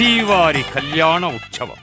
శ్రీవారి కళ్యాణ ఉత్సవం.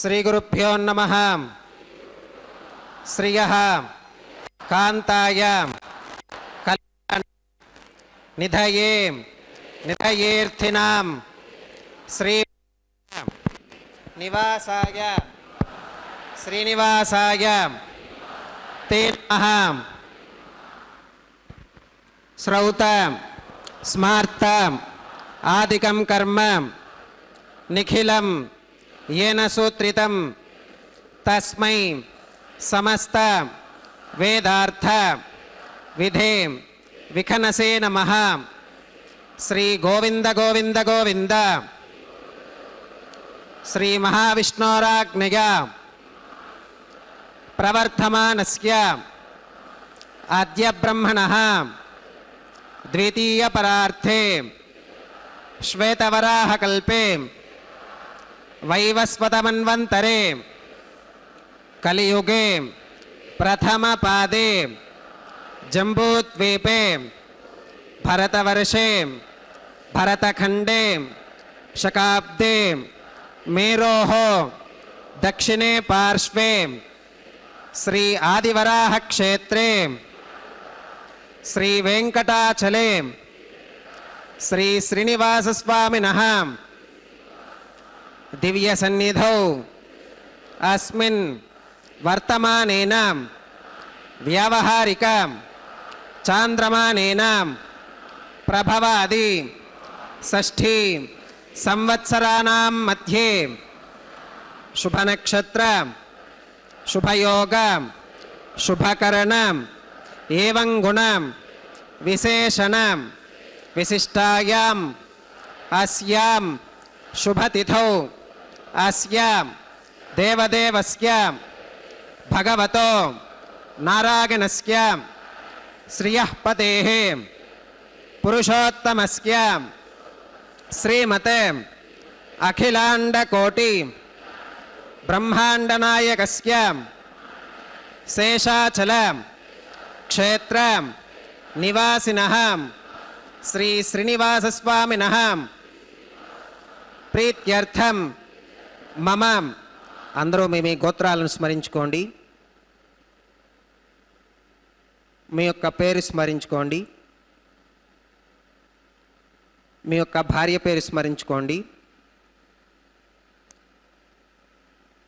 శ్రీగురుభ్యో నమః. శ్రియః కాంతాయ కళ్యాణ నిధయే నిధయేర్థినాం శ్రీ నివాసాయ శ్రీనివాసాయ తే నమః. శ్రౌత స్మార్త ఆదికం కర్మ నిఖిలం येन सूत्रितं तस्मै समस्त वेदार्थ विधे विखनसे नमः. श्री गोविंद गोविंद गोविंद श्री महाविष्णोराज्ञया प्रवर्तमानस्य अद्य ब्रह्मणः द्वितीय परार्थे श्वेतवराहकल्पे वैवस्वतमन्वन्तरे कलियुगे प्रथमपादे जम्बूद्वीपे भरतवर्षे भरतखण्डे शकाब्दे मेरोः दक्षिणे पार्श्वे श्री आदिवराहक्षेत्रे श्री वेङ्कटाचले श्री श्रीनिवासस्वामिनः दिव्य सन्निधौ अस्मिन् वर्तमानेन व्यावहारिक चान्द्रमानेन प्रभवादि षष्ठी संवत्सराणां मध्ये शुभनक्षत्र शुभयोग शुभकरण एवं गुण विशेषण विशिष्टायाम् अस्यां शुभतिथौ अस्यां देवदेवस्य भगवतो नारायणस्य श्रियः पतेः पुरुषोत्तमस्य श्रीमते अखिलाण्डकोटि ब्रह्माण्डनायकस्य शेषाचल क्षेत्र निवासिनः श्री श्रीनिवासस्वामिनः ప్రీత్యర్థం మమ. అందరూ మీ గోత్రాలను స్మరించుకోండి. మీ యొక్క పేరు స్మరించుకోండి. మీ యొక్క భార్య పేరు స్మరించుకోండి.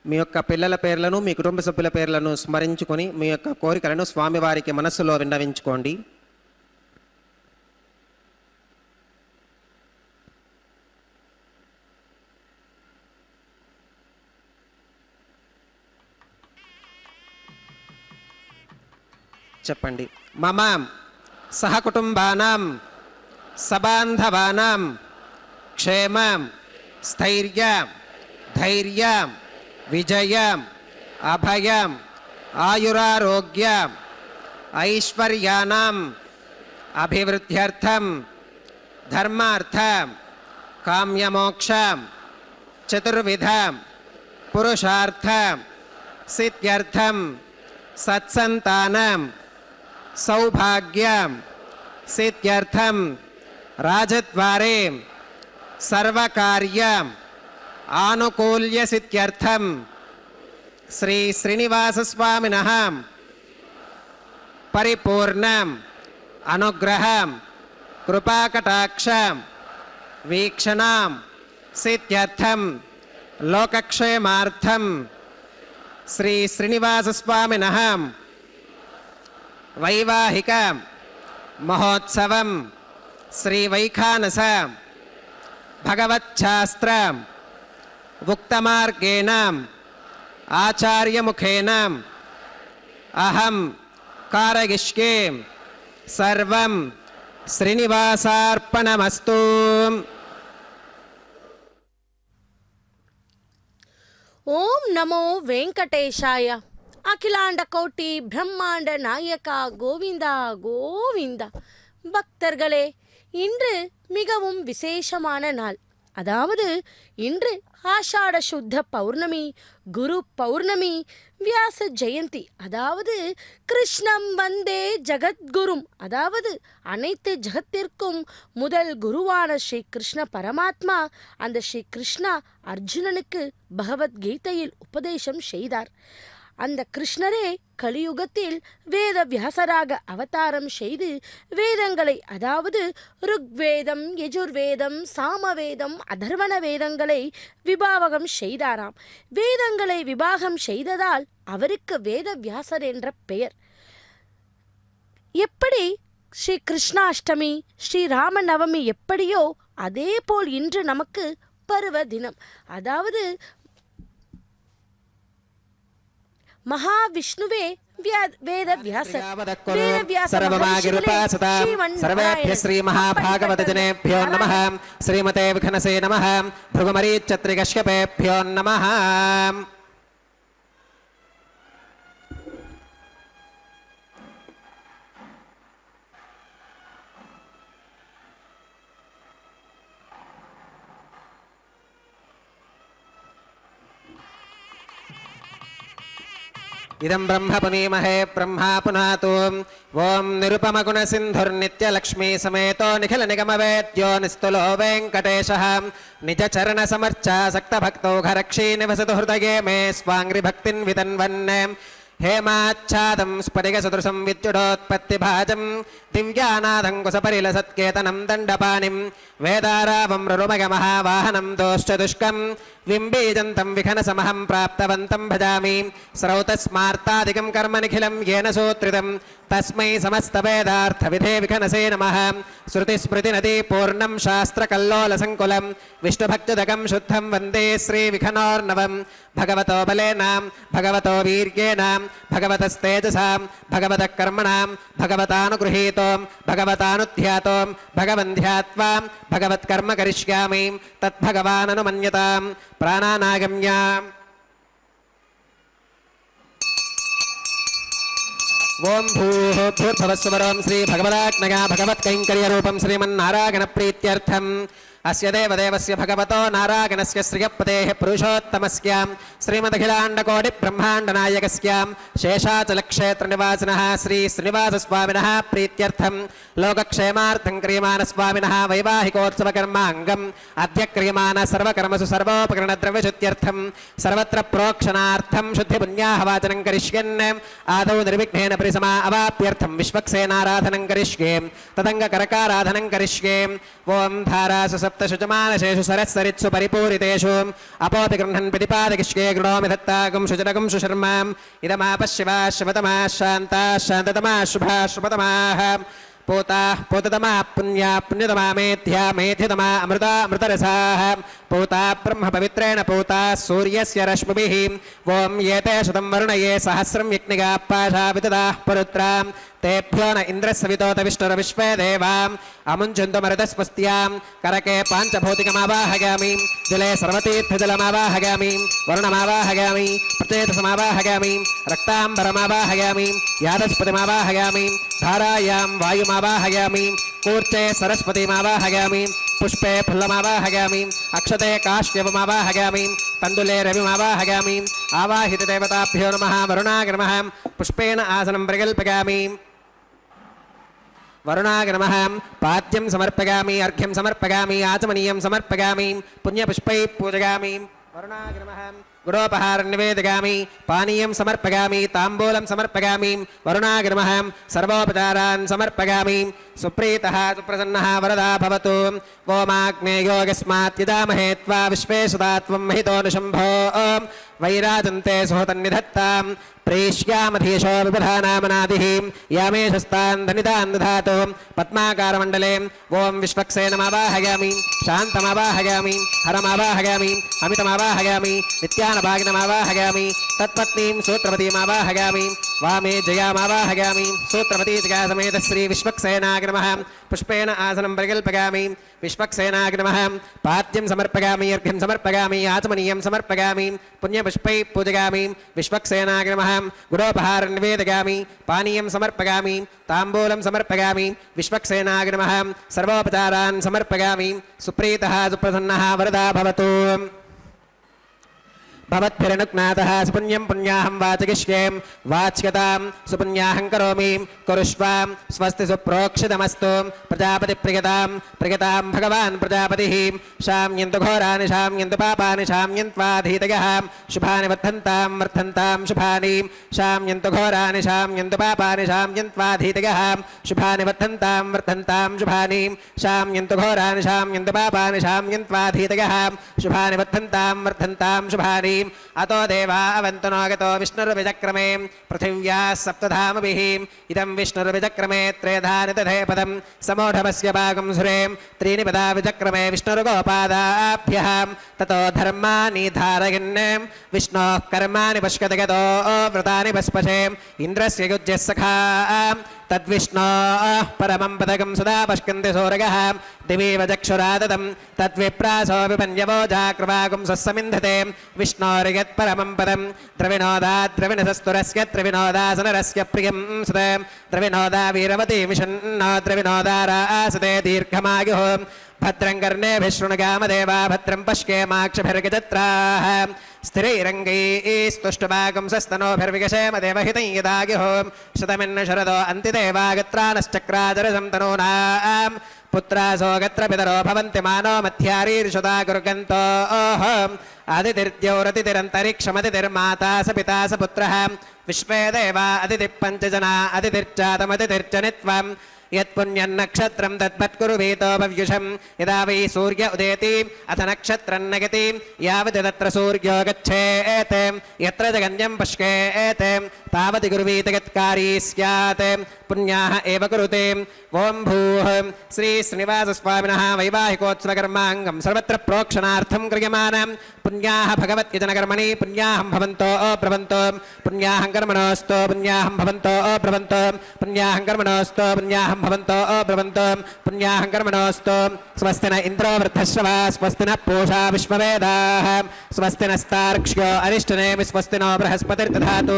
మీ యొక్క పిల్లల పేర్లను మీ కుటుంబ సభ్యుల పేర్లను స్మరించుకొని మీ యొక్క కోరికలను స్వామివారికి మనస్సులో విన్నవించుకోండి. చెప్పండి. మమ సహకుటుంబానాం సబాంధవానాం క్షేమ స్థైర్య ధైర్య విజయ అభయ ఆయురారోగ్య ఐశ్వర్యానాం అభివృద్ధ్యర్థం ధర్మార్థ కామ్యమోక్ష చతుర్విధ పురుషార్థ సిద్ధ్యర్థం సత్సంతానం సౌభాగ్య సిద్ధ్యర్థం రాజద్వారే సర్వకార్య ఆనుకూల్య సిద్ధ్యర్థం శ్రీ శ్రీనివాసస్వామినః పరిపూర్ణ అనుగ్రహ కృపాకటాక్ష వీక్షణ సిద్ధ్యర్థం లోకక్షేమార్థం శ్రీ శ్రీనివాసస్వామినః వైవాహిక మహోత్సవం శ్రీ వైఖానస భగవచ్ఛాస్త్ర ఉక్తమార్గేణ ఆచార్యముఖేన అహం కారయిష్యే సర్వం శ్రీనివాసార్పణమస్తు. ఓం నమో వెంకటేశాయ. அகிலாண்ட கோட்டி பிரம்மாண்ட நாயகா கோவிந்தா கோவிந்தா. பக்தர்களே, இன்று மிகவும் விசேஷமான நாள். அதாவது இன்று ஆஷாட சுத்த பௌர்ணமி, குரு பௌர்ணமி, வியாச ஜெயந்தி. அதாவது கிருஷ்ணம் வந்தே ஜகத்குரும், அதாவது அனைத்து ஜகத்திற்கும் முதல் குருவான ஸ்ரீ கிருஷ்ண பரமாத்மா, அந்த ஸ்ரீ கிருஷ்ணா அர்ஜுனனுக்கு பகவத்கீதையில் உபதேசம் செய்தார். அந்த கிருஷ்ணரே கலியுகத்தில் வேத வியாசராக அவதாரம் செய்து வேதங்களை, அதாவது ருக்வேதம், யஜுர்வேதம், சாமவேதம், அதர்வண வேதங்களை விபாவகம் செய்தாராம். வேதங்களை விபாகம் செய்ததால் அவருக்கு வேத வியாசர் என்ற பெயர். எப்படி ஸ்ரீ கிருஷ்ணாஷ்டமி, ஸ்ரீ ராமநவமி எப்படியோ அதே போல் இன்று நமக்கு பருவ தினம், அதாவது மகாவிஷ்ணுவே வேத வியாசர். सर्वेभ्यः श्री महाभागवत जनेभ्यो नमः. श्रीमते विघ्नसे नमः. भृगुमरीचत्रिकश्यपेभ्यो नमः. इदं ब्रह्म पुनीमहे ब्रह्मा पुनातु. ओं निरुपमगुणसिन्धुर्नित्यलक्ष्मी समेतो निखिलनिगमवेद्यो निस्तुलो वेङ्कटेशः. निजचरणसमर्चासक्तभक्तौ घरक्षी निवसतु हृदये मे स्वाङ्घ्रिभक्तिं वितन्वन्. हेमाच्छादं स्फटिकसदृशं विद्युडोत्पत्तिभाजं दिव्यानादं कुसपरिलसत्केतनं दण्डपाणिं वेदारावं रुरुमगमहावाहनं दोश्चतुष्कं विम्बीजन्तं विघनसमहं प्राप्तवन्तं भजामि. स्रौतस्मार्तादिकं कर्म निखिलं येन सूत्रितं तस्मै समस्तवेदार्थविधे विघनसे नमः. श्रुतिस्मृतिनदी पूर्णं शास्त्रकल्लोलसङ्कुलं विष्णुभक्तिदकं शुद्धं वन्दे श्रीविघ्नोर्नवं. भगवतो बलेन, भगवतो वीर्येण, भगवतस्तेजसां, भगवतः कर्मणां, भगवतानुगृहीतो, भगवतानुध्यातो, भगवन्ध्यात्वा भगवत्कर्म करिष्यामि तद्भगवाननुमन्यतां. प्राणानागम्य ओं भूः भूर्भुवस्सुवरों श्री भगवदात्मया भगवत्कैङ्कर्यरूपं श्रीमन्नारायणप्रीत्यर्थम् अस्य देवदेवस्य भगवतो नारायणस्य श्रियपतेः पुरुषोत्तमस्य श्रीमदखिलाण्डकोटिब्रह्माण्डनायकस्य शेषाचलक्षेत्रनिवासिनः श्री श्रीनिवासस्वामिनः प्रीत्यर्थं लोकक्षेमार्थं क्रियमाणस्वामिनः वैवाहिकोत्सवकर्माङ्गम् अद्य क्रियमाण सर्वकर्मसु सर्वोपकरणद्रव्यशुद्ध्यर्थं सर्वत्र प्रोक्षणार्थं शुद्धिपुण्याहवाचनं करिष्यन्. आदौ निर्विघ्नेन परिसमा अवाप्यर्थं विश्वक्सेनाराधनं करिष्ये, तदङ्गकरकाराधनं करिष्ये. ओं धारासु सप्तशुचमानशेषु सरस्सरित्सु परिपूरितेषु अपोपि गृह्णन् प्रतिपादयिष्ये. गृणोमि दत्तागुं शुचिरगुं सुशर्माम्. इदमापः शिवाः शिवतमाः शान्ताः शान्ततमाः शुभाः शुभतमाः. पूताः पूततमा पुण्या पुण्यतमा मेध्या मेध्यतमा अमृता अमृतरसाः. पूता ब्रह्म पवित्रेण पूता सूर्यस्य रश्मिभिः. ओं येते शतं वर्णये सहस्रं यज्ञिकाः पाशा विददाः पुरुत्रां. तेभ्यो न इन्द्रस्सवितोत विष्णुर्विश्वे देवाम् अमुञ्चन्तु मरुतस्वस्त्यां. करके पाञ्चभौतिकमावाहयामि, जले सर्वतीर्थजलमावाहयामि, वर्णमावाहयामि, प्रचेतसमावाहयामि, रक्ताम्बरमावाहयामि, यादस्पतिमावाहयामि, धारायां वायुमावाहयामि, कूर्चे सरस्वतीमावाहयामि, पुष्पे फुल्लमावाहयामि, अक्षते काश्यपमावाहयामि, तण्डुले रविमावाहयामि. आवाहितदेवताभ्यो नमः. वरुणाय नमः. पुष्पेण आसनं प्रकल्पयामि. वरुणाय नमः. पाद्यं समर्पयामि, अर्घ्यं समर्पयामि, आचमनीयं समर्पयामि, पुण्यपुष्पैः पूजयामि. वरुणाय नमः. गुडोपहारं निवेदयामि, पानीयं समर्पयामि, ताम्बूलं समर्पयामि. वरुणाय नमः. सर्वोपचारान् समर्पयामि. सुप्रीतः सुप्रसन्नः वरदा भवतु. ओमाग्नेयो यस्मात् यजामहे त्वा विश्वेशदा त्वं महितो निशम्भो. वैराजन्ते सुहतन्निधत्तां प्रेष्यामधीशो विबधानामनादिः यामेशस्तान् धनितान् दधातु. पद्माकारमण्डले ओं विश्वक्सेनमावाहयामि, शान्तमावाहयामि, हरमावाहयामि, अमितमावाहयामि, नित्यानभागिनमावाहयामि, तत्पत्नीं सूत्रवतीमावाहयामि. वामे जयामावाहयामि सूत्रमतीतिका समेत श्री विश्वक्सेनाय नमः पुष्पेण आसनं परिकल्पयामि विश्वक्सेनाय नमः पाद्यं समर्पयामि अर्घ्यं समर्पयामि आचमनीयं समर्पयामि पुण्यपुष्पैः पूजयामि विश्वक्सेनाय नमः गुडोपहारं निवेदयामि पानीयं समर्पयामि ताम्बूलं समर्पयामि विश्वक्सेनाय नमः सर्वोपचारान् समर्पयामि सुप्रीतः सुप्रसन्नः वरदा भवतु भवद्भिरनुज्ञातः सुपुण्यं पुण्याहं वाचयिष्ये वाच्यतां सुपुण्याहं करोमि कुरुष्वां स्वस्ति सुप्रोक्षितमस्तु प्रजापतिप्रियतां प्रियतां भगवान् प्रजापतिः शाम्यन्तु घोराणि शाम्यन्तु पापानि शाम्यन्त्वाधीतयः शुभानि वर्धन्तां शुभानि शाम्यन्तु घोराणि शाम्यन्तु पापानि शाम्यन्त्वाधीतयः शुभानि वर्धन्तां शुभानि शाम्यन्तु घोराणि शाम्यन्तु पापानि शाम्यन्त्वाधीतयः शुभानि वर्धन्तां शुभानि अतो देवा अवन्तु गतो विष्णुर्विचक्रमे पृथिव्याः सप्तधामभिः इदं विष्णुर्विचक्रमे त्रेधानि तथे पदं समोढवस्य भागं सुरे त्रीणि पदा विचक्रमे विष्णुर्गोपादाभ्यः ततो धर्माणि धारयन् विष्णोः कर्माणि पश्यति गतो व्रतानि पस्पशे इन्द्रस्य युज्यः सखा तद्विष्णोः परमं पदकं सदा पश्यन्ति सूरयः दिवीव चक्षुरादतं तद्विप्रासो विपन्यवो जाकृवागुं सस्समिन्धते विष्णोर्यत्परमं पदं द्रविणोदाद्रविणसस्तुरस्य त्रिविनोदासनरस्य प्रियं सुत द्रविनोदा वीरवती मिषन्नो द्रविनोदारासते दीर्घमायुः भद्रं कर्णेभिः शृणुगामदेवा भद्रं पश्येमाक्षभिर्गजत्राः स्थिरैरङ्गैस्तुष्टुभागं सस्तनोभिर्विगशेम देवहितं यदायुः शतमिन्न शरदो अन्तिदेवागत्रानश्चक्राचरसं तनूनां पुत्रासो गत्र पितरो भवन्ति मानो मध्यारीर्षदा गुर्गन्तोः अदितिर्द्यौरतितिरन्तरिक्षमतितिर्माता स पिता स पुत्रः विश्वे देवा अदितिः पञ्चजना अदितिर्जातमदितिर्जनित्वम् यत्पुण्यन्नक्षत्रं तद्वत्कुरुवीतो भव्युषं यदा वै सूर्य उदेति अथ नक्षत्रं नगति यावत् तत्र सूर्यो गच्छेत् यत्र जगन्यं पश्येत् तावत् गुरुवीत यत्कारी स्यात् पुण्याः एव कुरुते ओं भूः श्री श्रीनिवासस्वामिनः वैवाहिकोत्सवकर्माङ्गं सर्वत्र प्रोक्षणार्थं क्रियमाणं पुण्याः भगवत्यजनकर्मणि पुण्याहं भवन्तो अब्रवन्तो पुण्याहं कर्मणोऽस्तु पुण्याहं भवन्तो अब्रवन्तो पुण्याहं कर्मणोऽस्तु पुण्याहं भवन्तो अब्रवन्तो पुण्याहं कर्मणोऽस्तु स्वस्ति न इन्द्रो वृद्धश्रवा स्वस्ति न पूषा विश्ववेदाः स्वस्ति नस्तार्क्ष्यो अरिष्टनेमि स्वस्ति नो बृहस्पतिर्दधातु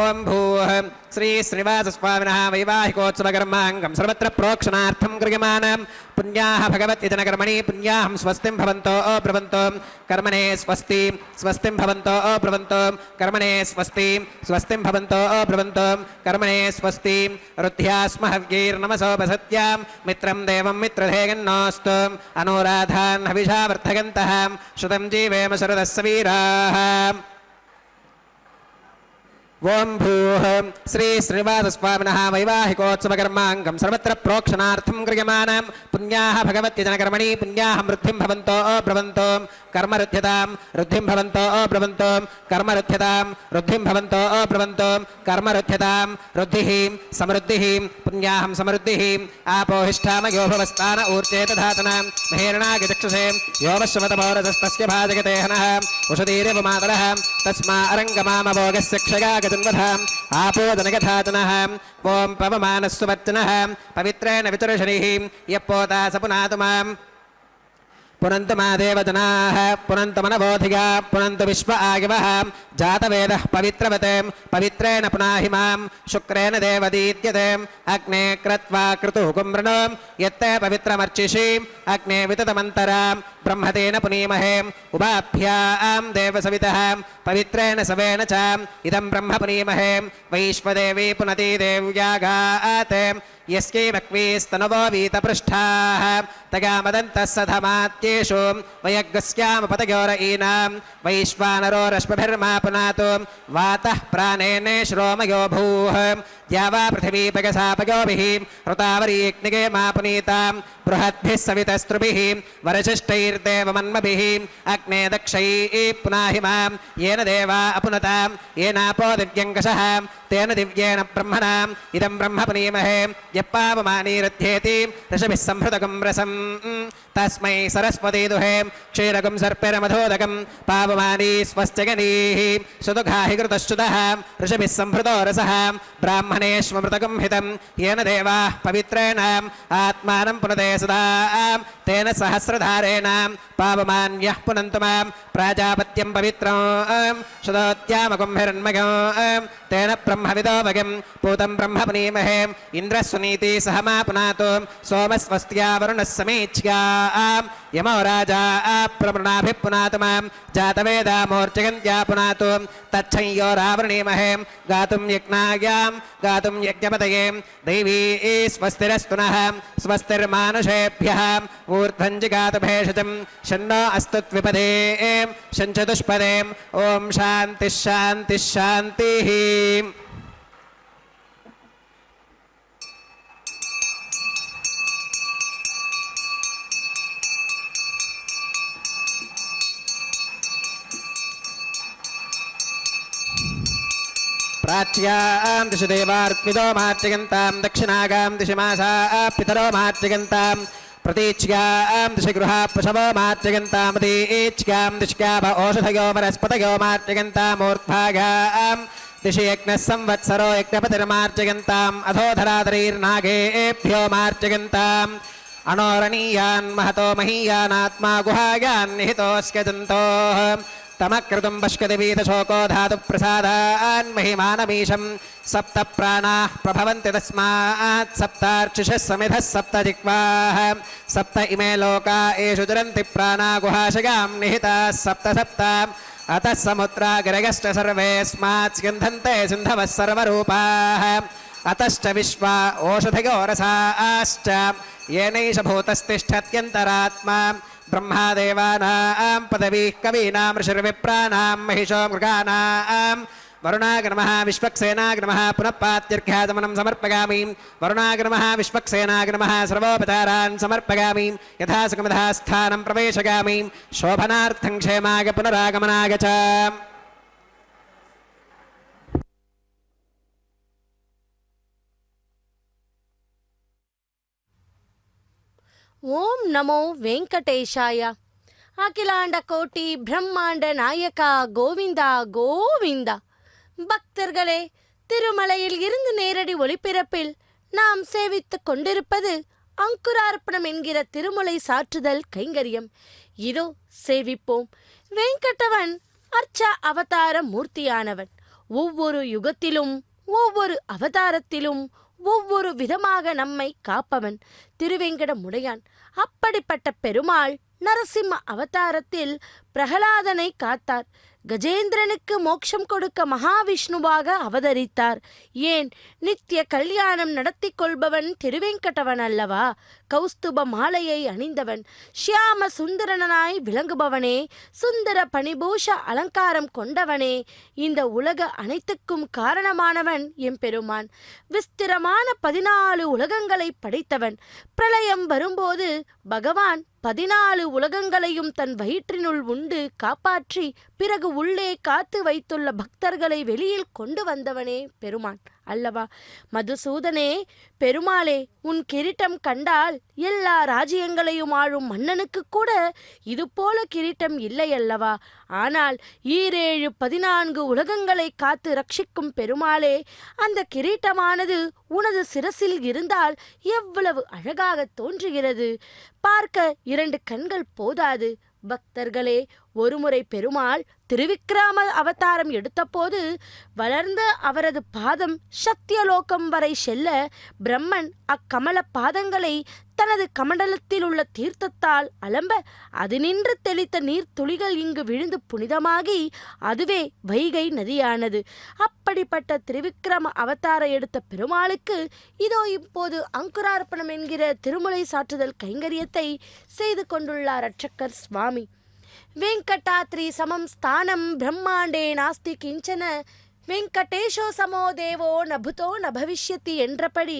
ओं भूः श्री श्रीनिवासस्वामिनः वैवाहिकोत्सवकर्माङ्गं सर्वत्र प्रोक्षणार्थं क्रियमाणं पुण्याः भगवत्यजनकर्मणि पुण्याहं स्वस्तिं भवन्तो अब्रवन्तो कर्मणे स्वस्ति स्वस्तिं भवन्तो अब्रवन्तो कर्मणे स्वस्ति स्वस्तिं भवन्तो अब्रवन्तो कर्मणे स्वस्ति रुद्ध्यास्म हव्यैर्नमसोपसत्यां मित्रं देवं मित्रधेयन्नोऽस्तु अनुराधान् हविषा वर्धयन्तः श्रुतं जीवेम शरदः वीराः ओं भूः श्री श्रीनिवासस्वामिनः वैवाहिकोत्सवकर्माङ्गं सर्वत्र प्रोक्षणार्थं क्रियमाणं पुण्याः भगवत्यजनकर्मणि पुण्याहं वृद्धिं भवन्तो अब्रवन्तो कर्मरुध्यतां वृद्धिं भवन्तो अब्रवन्तो कर्मरुध्यतां वृद्धिं भवन्तो अब्रवन्तो कर्मरुध्यतां वृद्धिः समृद्धिः पुण्याहं समृद्धिः आपोहिष्ठामयो भवस्तान ऊर्जे दधातनां महेरणागचक्षुषे योवश्वतपौरसस्तस्य भाजगते हनः उषधीरेव मातरः तस्मा अरङ्गमामभोगस्य क्षया गजन्वधाम् आपोदनगधातनः ओं पवमानस्सुवच्चनः पवित्रेण विचर्षणिः यः पोता स पुनातु माम् पुनन्तु मा देवजनाः पुनन्तु मनवोधिया पुनन्तु विश्व आगिवः जातवेदः पवित्रवते पवित्रेण पुनाहि मां शुक्रेण देवदीद्यते अग्ने क्रत्वा क्रतुः कुम्रणो यत्ते पवित्रमर्चिषि अग्ने विततमन्तरां ब्रह्मतेन पुनीमहे उभाभ्यां देवसवितः पवित्रेण सवेन च इदं ब्रह्म पुनीमहे वैश्वदेवी पुनती देव्यागात् यस्यै भक्वीस्तनवो वीतपृष्ठाः तगामदन्तः सधमात्येषु वयग्स्यामपतयोरयीनां वैश्वानरो रश्मिभिर्मा पुनातु वातः प्राणेने श्रोमयो भूः द्यावा पृथिवी पगसापयोभिः ऋतावरीग्निगे मा पुनीतां बृहद्भिः सवितस्त्रुभिः वरशिष्टैर्देवमन्मभिः अग्ने दक्षैः पुनाहि मां येन देवा अपुनतां येनापो दिव्यङ्कषः तेन दिव्येन ब्रह्मणाम् इदं ब्रह्म पुनीमहे यप्पावमानीरध्येति ऋषभिः संहृतकं रसम् तस्मै सरस्वती दुहे क्षीरकं सर्पिरमधोदकं पावमानी स्वस्त्यगनीः सुदुघाहि कृतश्च्युतः ऋषभिः संहृतो रसः ब्राह्मणेष्वमृतकं हितं येन देवाः पवित्रेण आत्मानं पुनते सदा तेन सहस्रधारेण पावमान्यः पुनन्तु मां प्राजापत्यं पवित्रं शतोत्यामकं हिरण्मयं तेन ब्रह्मविदोऽवगं पूतं ब्रह्म पुनीमहे इन्द्रस्वनीति सह मा पुनातु सोमस्वस्त्या वरुणः समीच्या यमो राजा प्रमृणाभिः पुनातु मां जातवेदामोर्चगन्त्या पुनातु तच्छंयोरावृणीमहे गातुं यज्ञायां गातुं यज्ञपतये दैवी स्वस्तिरस्तु नः स्वस्तिर्मानुषेभ्यः ऊर्ध्वं जिगातु भेषजं शन्नो अस्तु द्विपदे शञ्चतुष्पदे ॐ शान्तिः शान्तिः शान्तिः। प्राच्यां दिशि देवार्पितो मार्जयन्तां दक्षिणागां दिशि मासाः पितरो मार्जयन्तां प्रतीच्यां दिशि गृहाः पशवो मार्जयन्तामतीच्यां दिश्याव ओषधयो वनस्पतयो मार्जयन्तामूर्ध्वागां दिशि यज्ञः संवत्सरो यज्ञपतिर्मार्जयन्ताम् अधोधरातरीर्नागेभ्यो मार्जयन्ताम् अणोरणीयान् महतो महीयानात्मा गुहायान् निहितोऽस्य जन्तोः तमकृतं पश्यतिवीतशोको धातुप्रसादान् महिमानमीशं सप्त प्राणाः प्रभवन्ति तस्मात् सप्तार्चिषः समिधः सप्त जिह्वाः सप्त इमे लोका एषु चरन्ति प्राणा गुहाशयां निहिताः सप्त सप्त अतः समुद्रा गिरयश्च सर्वेऽस्मात् स्यन्धन्ते सिन्धवः सर्वरूपाः अतश्च विश्वा ओषधयो रसाश्च येनैष भूतस्तिष्ठत्यन्तरात्मा ब्रह्मादेवानां पदवीः कवीनां ऋषिर्विप्राणां महिषो मृगाणां वरुणाग्नमः विश्वक्सेनाग्नमः पुनः पात्यर्घ्याचमनं समर्पयामि वरुणाग्नमः विश्वक्सेनाग्नमः सर्वोपचारान् समर्पयामि यथा सुखमधा स्थानं प्रवेशयामि शोभनार्थं क्षेमाय पुनरागमनाय च। ఓం నమో వెంకటేశాయ. அகிலாண்ட கோட்டி பிரம்மாண்ட நாயகா கோவிந்தா கோவிந்த. பக்தர்களே, திருமலையில் இருந்து நேரடி ஒளிபரப்பில் நாம் சேவித்துக் கொண்டிருப்பது அங்குரார்ப்பணம் என்கிற திருமலை சாற்றுதல் கைங்கரியம். இதோ சேவிப்போம். வெங்கடவன் அர்ச்ச அவதார மூர்த்தியானவன். ஒவ்வொரு யுகத்திலும் ஒவ்வொரு அவதாரத்திலும் ஒவ்வொரு விதமாக நம்மை காப்பவன் திருவேங்கடமுடையான். அப்படிப்பட்ட பெருமாள் நரசிம்ம அவதாரத்தில் பிரகலாதனை காத்தார். கஜேந்திரனுக்கு மோட்சம் கொடுக்க மகாவிஷ்ணுவாக அவதரித்தார். ஏன், நித்திய கல்யாணம் நடத்தி கொள்பவன் திருவேங்கடவன் அல்லவா? கௌஸ்துப மாலையை அணிந்தவன், ஷியாம சுந்தரனாய் விளங்குபவனே, சுந்தர பணிபூஷ அலங்காரம் கொண்டவனே, இந்த உலக அனைத்துக்கும் காரணமானவன் எம்பெருமான். விஸ்திரமான 14 உலகங்களை படைத்தவன். பிரளயம் வரும்போது பகவான் 14 உலகங்களையும் தன் வயிற்றினுள் உண்டு காப்பாற்றி பிறகு உள்ளே காத்து வைத்துள்ள பக்தர்களை வெளியில் கொண்டு வந்தவனே பெருமான் அல்லவா? மதுசூதனே, பெருமாளே, உன் கிரீட்டம் கண்டால் எல்லா ராஜ்யங்களையும் ஆளும் மன்னனுக்கு கூட இதுபோல கிரீட்டம் இல்லை அல்லவா? ஆனால் 14 உலகங்களை காத்து ரட்சிக்கும் பெருமாளே, அந்த கிரீட்டமானது உனது சிரசில் இருந்தால் எவ்வளவு அழகாக தோன்றுகிறது! பார்க்க 2 கண்கள் போதாது. பக்தர்களே, ஒருமுறை பெருமாள் திருவிக்கிரம அவதாரம் எடுத்தபோது வளர்ந்த அவரது பாதம் சத்தியலோகம் வரை செல்ல பிரம்மன் அக்கமல பாதங்களை தனது கமண்டலத்தில் உள்ள தீர்த்தத்தால் அலம்ப அது நின்று தெளித்த நீர் துளிகள் இங்கு விழுந்து புனிதமாகி அதுவே வைகை நதியானது. அப்படிப்பட்ட திருவிக்கிரம அவதார எடுத்த பெருமாளுக்கு இதோ இப்போது அங்குரார்ப்பணம் என்கிற திருமலை சாற்றுதல் கைங்கரியத்தை செய்து கொண்டுள்ளார் அர்ச்சகர் சுவாமி. வெங்கடாத்ரி சமம் ஸ்தானம் பிரம்மாண்டே நாஸ்தி கிஞ்சன வெங்கடேஷோ சமோ தேவோ நபுதோ நபவிஷ்யத்தி என்றபடி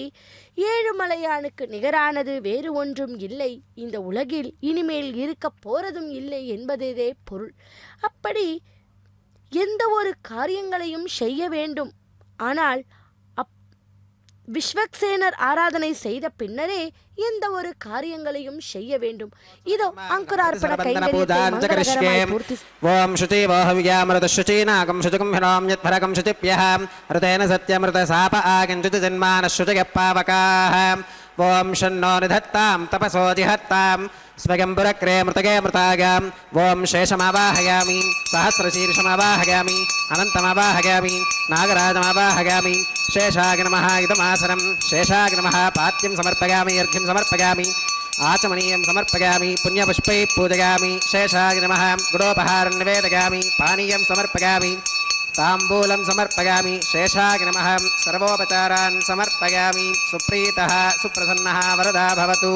ஏழுமலையானுக்கு நிகரானது வேறு ஒன்றும் இல்லை, இந்த உலகில் இனிமேல் இருக்க போறதும் இல்லை என்பதே பொருள். அப்படி எந்த ஒரு காரியங்களையும் செய்ய வேண்டும். ஆனால் விஸ்வக்சேனர் ஆராதனை செய்த பின்னரே எந்த ஒரு காரியங்களையும் செய்ய வேண்டும். இதோ அங்குரார்ப்பண கைங்கரியத்தை மங்களகரமாய் பூர்த்தி ஓம் சுச்சி ஓஹவியாமிருத சுச்சீநாகம் சுச்சுகம் ஹினோம் யத்பரகம் சுச்சிப்யஹ ருதேன சத்யமிருத சாப ஆகிஞ்சுதி ஜன்மான சுச்சய பாவகாஹ ஓம் ஷன்னோ நிதத்தாம் தபசோ ஜிஹத்தாம் ஸ்வயம்புரக்ரே மிருதகே மிருதாகாம் ஓம் சேஷமாவாஹயாமி சஹஸ்ரசீர்ஷமாவாஹயாமி அனந்தமாவாஹயாமி நாகராஜமாவாஹயாமி சேஷாய நமः இதமாசனம் சேஷாய நமः பாத்யம் சமர்ப்பயாமி அர்घ्यं சமர்ப்பயாமி ஆச்சமனீயம் சமர்ப்பயாமி புண்ணியபுஷ்பை பூஜயாமி சேஷாய நமः குடோபஹாரம் நிவேதயாமி பானீயம் சமர்ப்பயாமி தாம்பூலம் சமர்ப்பயாமி சேஷாய நமः சர்வோபச்சாரான் சமர்ப்பயாமி சுப்ரீதः சுப்ரசன்னः வரதா பவது.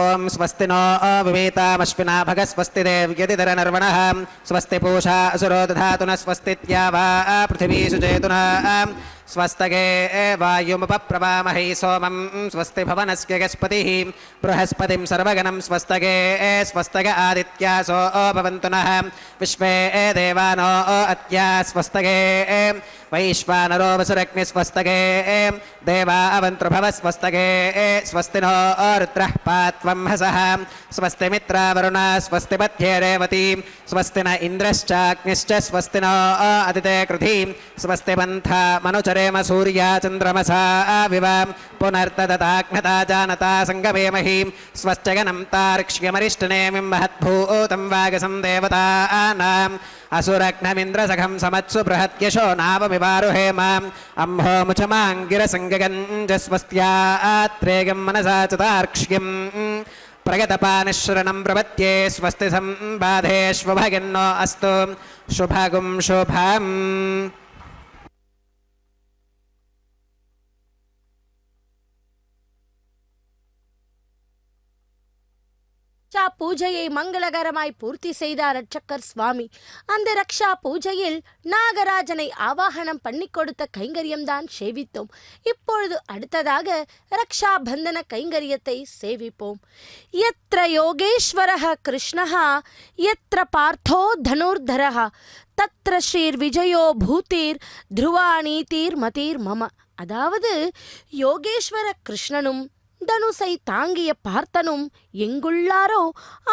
ஓம் ஸ்வஸ்தி நோ விவேதாமஸ்வினா பகஸ்வஸ்தி தேவ்யதிதர நர்வணः ஸ்வஸ்தி பூஷா அசுரோ ததாது ந ஸ்வஸ்தித்யா வா பிருथिवी சுச்சேதுனா ஸ்வஸ்தகே வாயுமுபப்ரவாமஹை சோமம் ஸ்வஸ்தி பவனஸ்ய கஸ்பதிः ப்ரஹஸ்பதிம் சர்வகணம் ஸ்வஸ்தகே ஸ்வஸ்தக ஆதித்யாசோ பவந்து நः விஸ்வே தேவானோ அத்யா ஸ்வஸ்தகே வைஸ்வானரோ வசுரக்னி ஸ்வஸ்தகே தேவா அவந்த்ருபவ ஸ்வஸ்தகே ஸ்வஸ்தி நோ ருத்ரः பாத்வம் ஹசः ஸ்வஸ்தி மித்ராவருணா ஸ்வஸ்தி பத்யே ரேவதி ஸ்வஸ்தி ந இந்திரश्चाग्निश्च ஸ்வஸ்தி நோ அதிதே கிருதி ஸ்வஸ்தி பந்தா மனுச்சரேம சூர்யா சந்திரமசா விவ புனர்தததாக்ஞதா ஜானதா சங்கவேமஹி ஸ்வஸ்சகனம் தார்க்ஷ்யமரிஷ்டநேமிம் மஹத்பூதம் வாகசம் தேவதானாம் அசுரக்னமிந்திரசகம் சமத்சு ப்ரஹத்யசோ நாவமிவாருஹேம அம்ஹோ முச்சமாங்கிரசங்ககஞ்சஸ்வஸ்தியாத்ரேகம் மனசா சதார்க்ஷ்யம் பிரகதபானிஸ்வரணம் பிரபத்யே ஸ்வஸ்தி சம்பாதேஷ்வபகின்னோ அஸ்து சுபகும் சுபம். ரக்ஷா பூஜையை மங்களகரமாய் பூர்த்தி செய்தார் ரட்சகர் சுவாமி. அந்த ரக்ஷா பூஜையில் நாகராஜனை ஆவாகனம் பண்ணி கொடுத்த கைங்கரியம்தான் சேவித்தோம். இப்பொழுது அடுத்ததாக ரக்ஷா பந்தன கைங்கரியத்தை சேவிப்போம். யத்ர யோகேஸ்வரः கிருஷ்ணः யத்ர பார்த்தோ தனுர்தரः தத்ர ஸ்ரீர் விஜயோ பூதீர் த்ருவாணீதீர் மதீர் மம. அதாவது யோகேஸ்வர கிருஷ்ணனும் தனுசை தாங்கிய பார்த்தனும் எங்குள்ளாரோ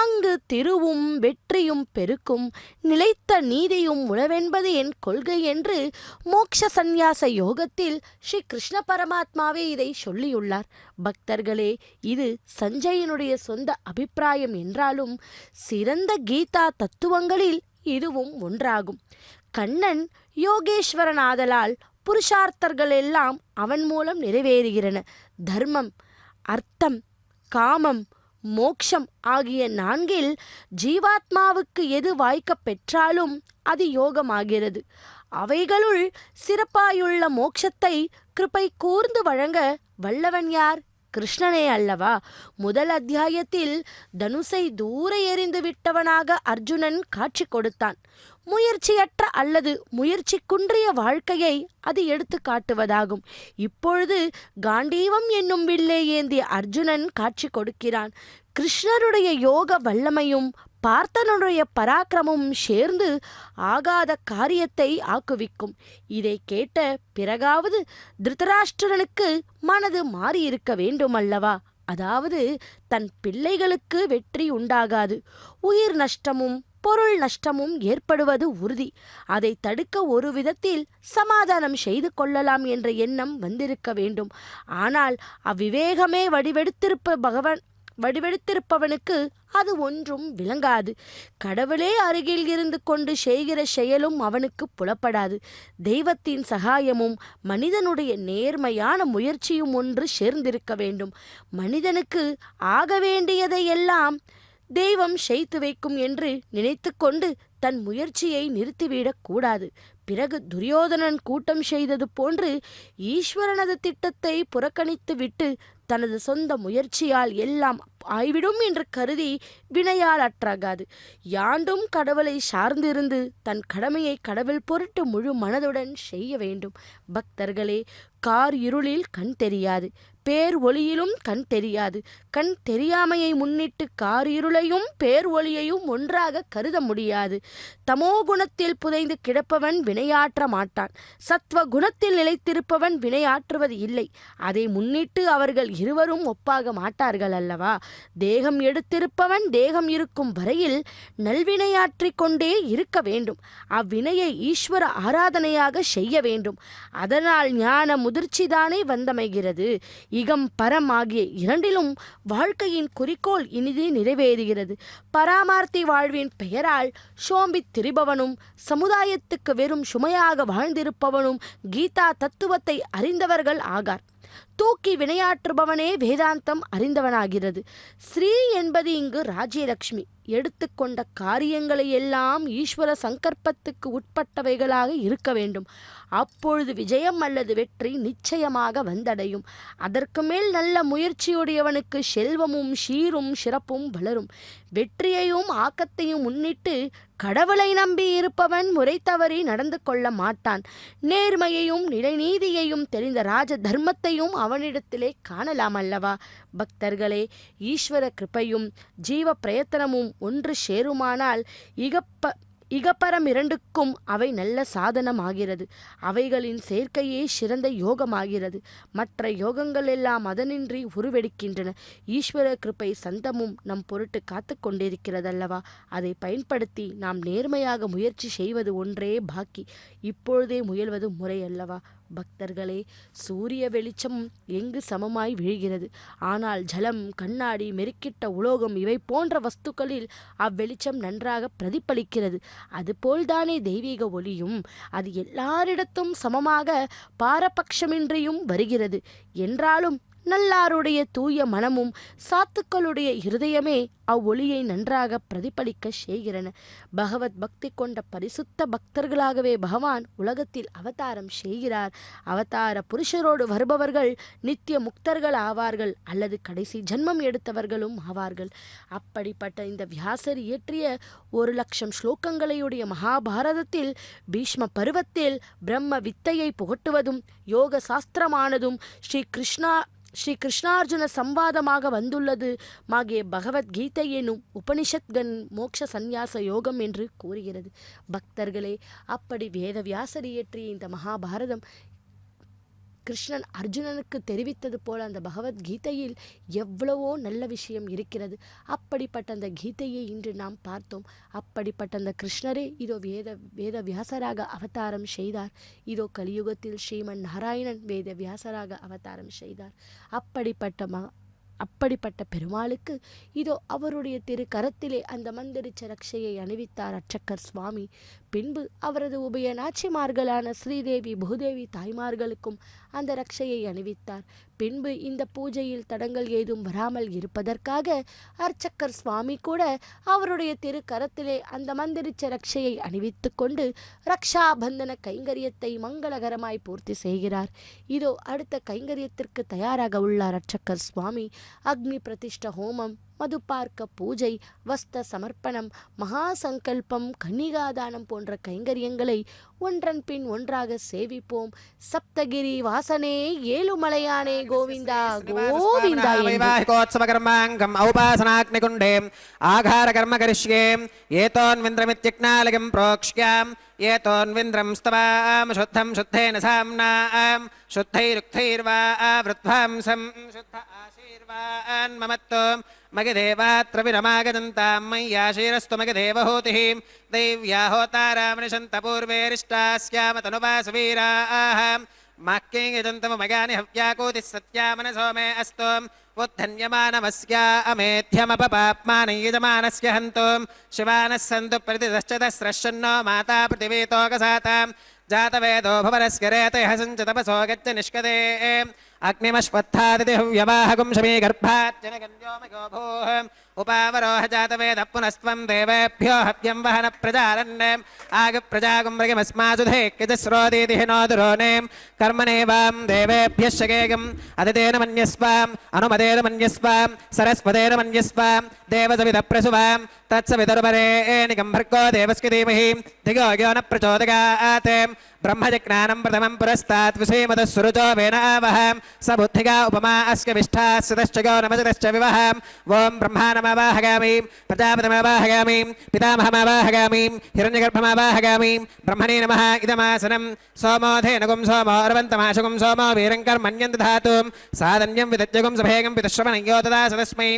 அங்கு திருவும் வெற்றியும் பெருக்கும் நிலைத்த நீதியும் உணவென்பது என் கொள்கை என்று மோக்ஷ சந்நியாச யோகத்தில் ஸ்ரீ கிருஷ்ண பரமாத்மாவே இதை சொல்லியுள்ளார். பக்தர்களே, இது சஞ்சயனுடைய சொந்த அபிப்பிராயம் என்றாலும் சிறந்த கீதா தத்துவங்களில் இதுவும் ஒன்றாகும். கண்ணன் யோகேஸ்வரனாதலால் புருஷார்த்தர்கள் எல்லாம் அவன் மூலம் நிறைவேறுகிறன. தர்மம், அர்த்தம், காமம், மோக்ஷம் ஆகிய நான்கில் ஜீவாத்மாவுக்கு எது வாய்க்கப் பெற்றாலும் அது யோகமாகிறது. அவைகளுள் சிறப்பாயுள்ள மோக்ஷத்தை கிருபை கூர்ந்து வழங்க வல்லவன் யார்? கிருஷ்ணனே அல்லவா? முதல் அத்தியாயத்தில் தனுசை தூர எறிந்து விட்டவனாக அர்ஜுனன் காட்சி கொடுத்தான். முயற்சியற்ற அல்லது முயற்சி குன்றிய வாழ்க்கையை அது எடுத்து காட்டுவதாகும். இப்பொழுது காண்டீவம் என்னும் வில்லை ஏந்திய அர்ஜுனன் காட்சி கொடுக்கிறான். கிருஷ்ணருடைய யோக வல்லமையும் பார்த்தனுடைய பராக்கிரமும் சேர்ந்து ஆகாத காரியத்தை ஆக்குவிக்கும். இதை கேட்ட பிறகாவது திருதராஷ்டிரனுக்கு மனது மாறியிருக்க வேண்டுமல்லவா? அதாவது தன் பிள்ளைகளுக்கு வெற்றி உண்டாகாது, உயிர் நஷ்டமும் பொருள் நஷ்டமும் ஏற்படுவது உறுதி. அதை தடுக்க ஒரு விதத்தில் சமாதானம் செய்து கொள்ளலாம் என்ற எண்ணம் வந்திருக்க வேண்டும். ஆனால் அவ்விவேகமே வடிவெடுத்திருப்பவனுக்கு அது ஒன்றும் விளங்காது. கடவுளே அருகில் இருந்து கொண்டு செய்கிற செயலும் அவனுக்கு புலப்படாது. தெய்வத்தின் சகாயமும் மனிதனுடைய நேர்மையான முயற்சியும் ஒன்று சேர்ந்திருக்க வேண்டும். மனிதனுக்கு ஆக வேண்டியதையெல்லாம் தெய்வம் செய்து வைக்கும் என்று நினைத்து கொண்டு தன் முயற்சியை நிறுத்திவிடக் கூடாது. பிறகு துரியோதனன் கூட்டம் செய்தது போன்று ஈஸ்வரனது திட்டத்தை புறக்கணித்து விட்டு தனது சொந்த முயற்சியால் எல்லாம் ஆய்விடும் என்று கருதி வினையால் அற்றாகாது. யாண்டும் கடவுளை சார்ந்திருந்து தன் கடமையை கடவுள் பொருட்டு முழு மனதுடன் செய்ய வேண்டும். பக்தர்களே, கார் இருளில் கண் தெரியாது, பேர் ஒளியிலும் கண் தெரியாது. கண் தெரியாமையை முன்னிட்டு கார் இருளையும் பேர் ஒளியையும் ஒன்றாக கருத முடியாது. தமோ குணத்தில் புதைந்து கிடப்பவன் வினையாற்ற மாட்டான். சத்வ குணத்தில் நிலைத்திருப்பவன் வினையாற்றுவது இல்லை. அதை முன்னிட்டு அவர்கள் இருவரும் ஒப்பாக மாட்டார்கள் அல்லவா? தேகம் எடுத்திருப்பவன் தேகம் இருக்கும் வரையில் நல்வினையாற்றிக் கொண்டே இருக்க வேண்டும். அவ்வினையை ஈஸ்வர ஆராதனையாக செய்ய வேண்டும். அதனால் ஞான முதிர்ச்சிதானே வந்தமைகிறது. இகம் பரம் ஆகிய இரண்டிலும் வாழ்க்கையின் குறிக்கோள் இனிதே நிறைவேறுகிறது. பராமார்த்தி வாழ்வின் பெயரால் சோம்பித் திரிபவனும் சமுதாயத்துக்கு வெறும் சுமையாக வாழ்ந்திருப்பவனும் கீதா தத்துவத்தை அறிந்தவர்கள் ஆகார். தூக்கி வினையாற்றுபவனே வேதாந்தம் அறிந்தவனாகிறது. ஸ்ரீ என்பது இங்கு ராஜ்யலக்ஷ்மி. எடுத்துக்கொண்ட காரியங்களை எல்லாம் ஈஸ்வர சங்கற்பத்துக்கு உட்பட்டவைகளாக இருக்க வேண்டும். அப்பொழுது விஜயம் அல்லது வெற்றி நிச்சயமாக வந்தடையும். அதற்கு மேல் நல்ல முயற்சியுடையவனுக்கு செல்வமும் சீரும் சிறப்பும் வளரும். வெற்றியையும் ஆக்கத்தையும் முன்னிட்டு கடவுளை நம்பி இருப்பவன் முறை தவறி நடந்து கொள்ள மாட்டான். நேர்மையையும் நிலைநீதியையும் தெரிந்த ராஜ தர்மத்தையும் அவனிடத்திலே காணலாம் அல்லவா? பக்தர்களே, ஈஸ்வர கிருபையும் ஜீவ பிரயத்தனமும் ஒன்று சேருமானால் இகப்பரம் இரண்டுக்கும் அவை நல்ல சாதனமாகிறது. அவைகளின் சேர்க்கையே சிறந்த யோகமாகிறது. மற்ற யோகங்கள் எல்லாம் அதனின்றி உருவெடுக்கின்றன. ஈஸ்வர கிருபை சந்தமும் நம் பொருட்டு காத்து கொண்டிருக்கிறதல்லவா? அதை பயன்படுத்தி நாம் நேர்மையாக முயற்சி செய்வது ஒன்றே பாக்கி. இப்பொழுதே முயல்வது முறையல்லவா? பக்தர்களே, சூரிய வெளிச்சம் எங்கு சமமாய் விழுகிறது. ஆனால் ஜலம், கண்ணாடி, மெருக்கிட்ட உலோகம் இவை போன்ற வஸ்துக்களில் அவ்வெளிச்சம் நன்றாக பிரதிபலிக்கிறது. அதுபோல்தானே தெய்வீக ஒளியும். அது எல்லாரிடத்தும் சமமாக பாரபட்சமின்றியும் வருகிறது. என்றாலும் நல்லாருடைய தூய மனமும் சாத்துக்களுடைய இருதயமே அவ்வொளியை நன்றாக பிரதிபலிக்க செய்கிறன. பகவத் பக்தி கொண்ட பரிசுத்த பக்தர்களாகவே பகவான் உலகத்தில் அவதாரம் செய்கிறார். அவதார புருஷரோடு வருபவர்கள் நித்திய முக்தர்கள் ஆவார்கள் அல்லது கடைசி ஜன்மம் எடுத்தவர்களும் ஆவார்கள். அப்படிப்பட்ட இந்த வியாசர் இயற்றிய 1,00,000 ஸ்லோகங்களையுடைய மகாபாரதத்தில் பீஷ்ம பருவத்தில் பிரம்ம வித்தையை புகட்டுவதும் யோக சாஸ்திரமானதும் ஸ்ரீ கிருஷ்ணார்ஜுன சம்வாதமாக வந்துள்ளது ஆகிய பகவத்கீதை எனும் உபனிஷத்கன் மோட்ச சந்நியாச யோகம் என்று கூறுகிறது. பக்தர்களே, அப்படி வேதவியாசர் இயற்றிய இந்த மகாபாரதம் கிருஷ்ணன் அர்ஜுனனுக்கு தெரிவித்தது போல அந்த பகவத்கீதையில் எவ்வளவோ நல்ல விஷயம் இருக்கிறது. அப்படிப்பட்ட அந்த கீதையை இன்று நாம் பார்த்தோம். அப்படிப்பட்ட அந்த கிருஷ்ணரே இதோ வேத வியாசராக அவதாரம் செய்தார். இதோ கலியுகத்தில் ஸ்ரீமன் நாராயணன் வேத வியாசராக அவதாரம் செய்தார். அப்படிப்பட்ட பெருமாளுக்கு இதோ அவருடைய திரு கரத்திலே அந்த மந்திரிச்ச ரட்சையை அணிவித்தார் அர்ச்சக்கர் சுவாமி. பின்பு அவரது உபய நாச்சிமார்களான ஸ்ரீதேவி பூதேவி தாய்மார்களுக்கும் அந்த ரட்சையை அணிவித்தார். பின்பு இந்த பூஜையில் தடங்கள் ஏதும் வராமல் இருப்பதற்காக அர்ச்சக்கர் சுவாமி கூட அவருடைய திரு கரத்திலே அந்த மந்திரிச்ச ரட்சையை அணிவித்து கொண்டு ரக்ஷாபந்தன கைங்கரியத்தை மங்களகரமாய் பூர்த்தி செய்கிறார். இதோ அடுத்த கைங்கரியத்திற்கு தயாராக உள்ளார் அர்ச்சக்கர் சுவாமி. அக்னி பிரதிஷ்ட ஹோமம், மதுபார்க்க பூஜை, வஸ்த சமர்ப்பணம், மகா சங்கல்பம், கன்னிகாதானம் போன்ற கைங்கரியங்களை ஒன்றன் பின் ஒன்றாக சேவிப்போம். சப்தகிரி வாசனே ஏழுமலையானே கோவிந்தா கோவிந்தா. கோத்சவகர்மாங்கம் ஔபாசனாக்னிகுண்டே ஆகார கர்ம கரிஷ்யே ஏதோன்விந்திரமித்யக்னாலயம் ப்ரோக்ஷ்யாம் ஏதோன்விந்திரம் ஸ்தவாம் சுத்தம் சுத்தேன சாம்னாம் சுத்தைருக்தைர்வா விருத்வாம்சம் சுத்த ஆசீர்வான் மமத்தோம் மகதேவாத்ர விரமாகதந்தாம் மய்யாசீரஸ்து மகதேவஹூதிः दैव्या होतारामनिशन्त पूर्वेरिष्टास्याम तनुवासवीराः माक्यं यजन्तममगानि हव्याकूतिः सत्यामनसो मे अस्तु उद्धन्यमानमस्या अमेध्यमपपाप्मानं यजमानस्य हन्तु शिवानः सन्तु प्रतिदश्चतस्रश्चन्नो माता पृथिवीतोकसातां जातवेदो भवरस्य रेतयः सञ्च तपसो गच्छ निष्कदे अग्निमश्वत्थादिहव्यवाहगुं शमी गर्भाच्चनगन्योमयो भूः उपावरोह जातवेद पुनस्त्वं देवेभ्यो हव्यं वहन प्रजारन् आगप्रजागुं मृगमस्मासुधेक्यजस्रोदीतिः नोदुरोनें कर्मणेवां देवेभ्यः शकेगम् अदितेन मन्यस्वाम् अनुमदेन मन्यस्वां सरस्वतेन मन्यस्वां देवसविदप्रसुवां तत्सवितुर्वरेणिकं भर्गो देवस्य धीमहि धियो यो न प्रचोदयात् ब्रह्मजज्ञानं प्रथमं पुरस्तात् विषेमतः सुरुचो वेन आवहं स बुद्धिगा उपमा अस्य विष्ठास्यतश्च गो नमजतश्च विवहं ॐ ब्रह्माणमावाहगामि प्रजापतिमावाहगामि पितामहमावाहगामि हिरण्यगर्भमावाहगामि ब्रह्मणे नमः इदमासनं सोमोधेनुगुं सोमो अर्वन्तमाशुगुं सोमो वीरङ्कर्मण्यं दधातुं साधन्यं विदज्जगुं सभेगं पितुश्रवणयो तदा सदस्मै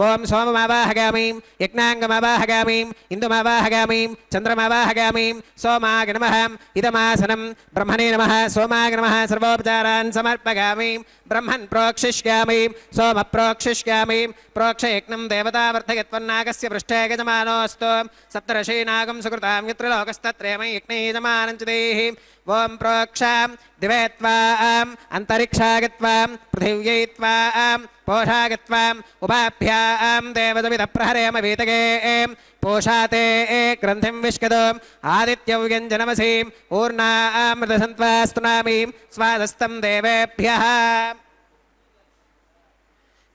ॐ सोममावाहगामि यज्ञाङ्गमावाहगामि इन्दुमावाहगामि चन्द्रमावाहगामि सोमाग नमः इदमासनं ब्रह्मणे नमः सोमाग नमः सर्वोपचारान् समर्पयामि ब्रह्मन् प्रोक्षिष्यामि सोम प्रोक्षिष्यामि प्रोक्षयज्ञं देवतावर्धयत्वन्नागस्य पृष्ठे गजमानोऽस्तु सप्तर्षीनागं सुकृतां यत्र लोकस्तत्रेमं यज्ञे यजमानं च देहि ॐ प्रोक्षां दिवे त्वाम् अन्तरिक्षागत्वां पृथिव्यै त्वां पोषागत्वाम् उपाभ्यां देवदविदप्रहरेम वीतगे पोषाते ग्रन्थिं विष्कदम् आदित्यव्यञ्जनमसीं ऊर्णामृतसन्त्वास्तुनामीं स्वादस्तं देवेभ्यः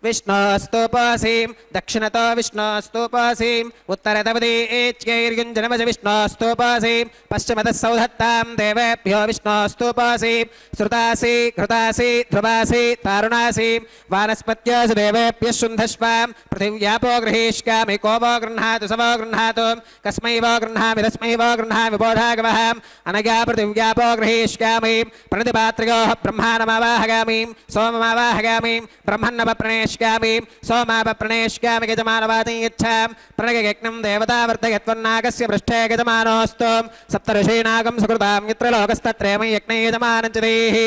विष्णोस्तुपासीं दक्षिणतो विष्णोस्तुपासीं उत्तरतवदीच्यैर्युञ्जनमसि विष्णोस्तुपासीं पश्चिमतः सौधत्तां देवेभ्यो विष्णोस्तुपासीं श्रुतासि घृतासि ध्रुवासि तारुणासि वानस्पत्योऽसि देवेभ्यः शुन्धस्वां पृथिव्यापो गृहीष्यामि को वो गृह्णातु स वो गृह्णातु कस्मै वो गृह्णामि तस्मै वो गृह्णामि बोधागवहम् अनया पृथिव्यापो गृहीष्यामि प्रणतिपात्र्योः ब्रह्माणमावाहगामि सोममावाहगामि ब्रह्मन्नवप्रणेष्यामि सोमापप्रणेष्यामि गजमानवादं यच्छां प्रणगयज्ञं देवतावर्धयत्वन्नागस्य पृष्ठे गजमानोऽस्तु सप्तर्षीनागं सुकृतां यत्र लोकस्तत्रेमं यज्ञे यजमानं च देहि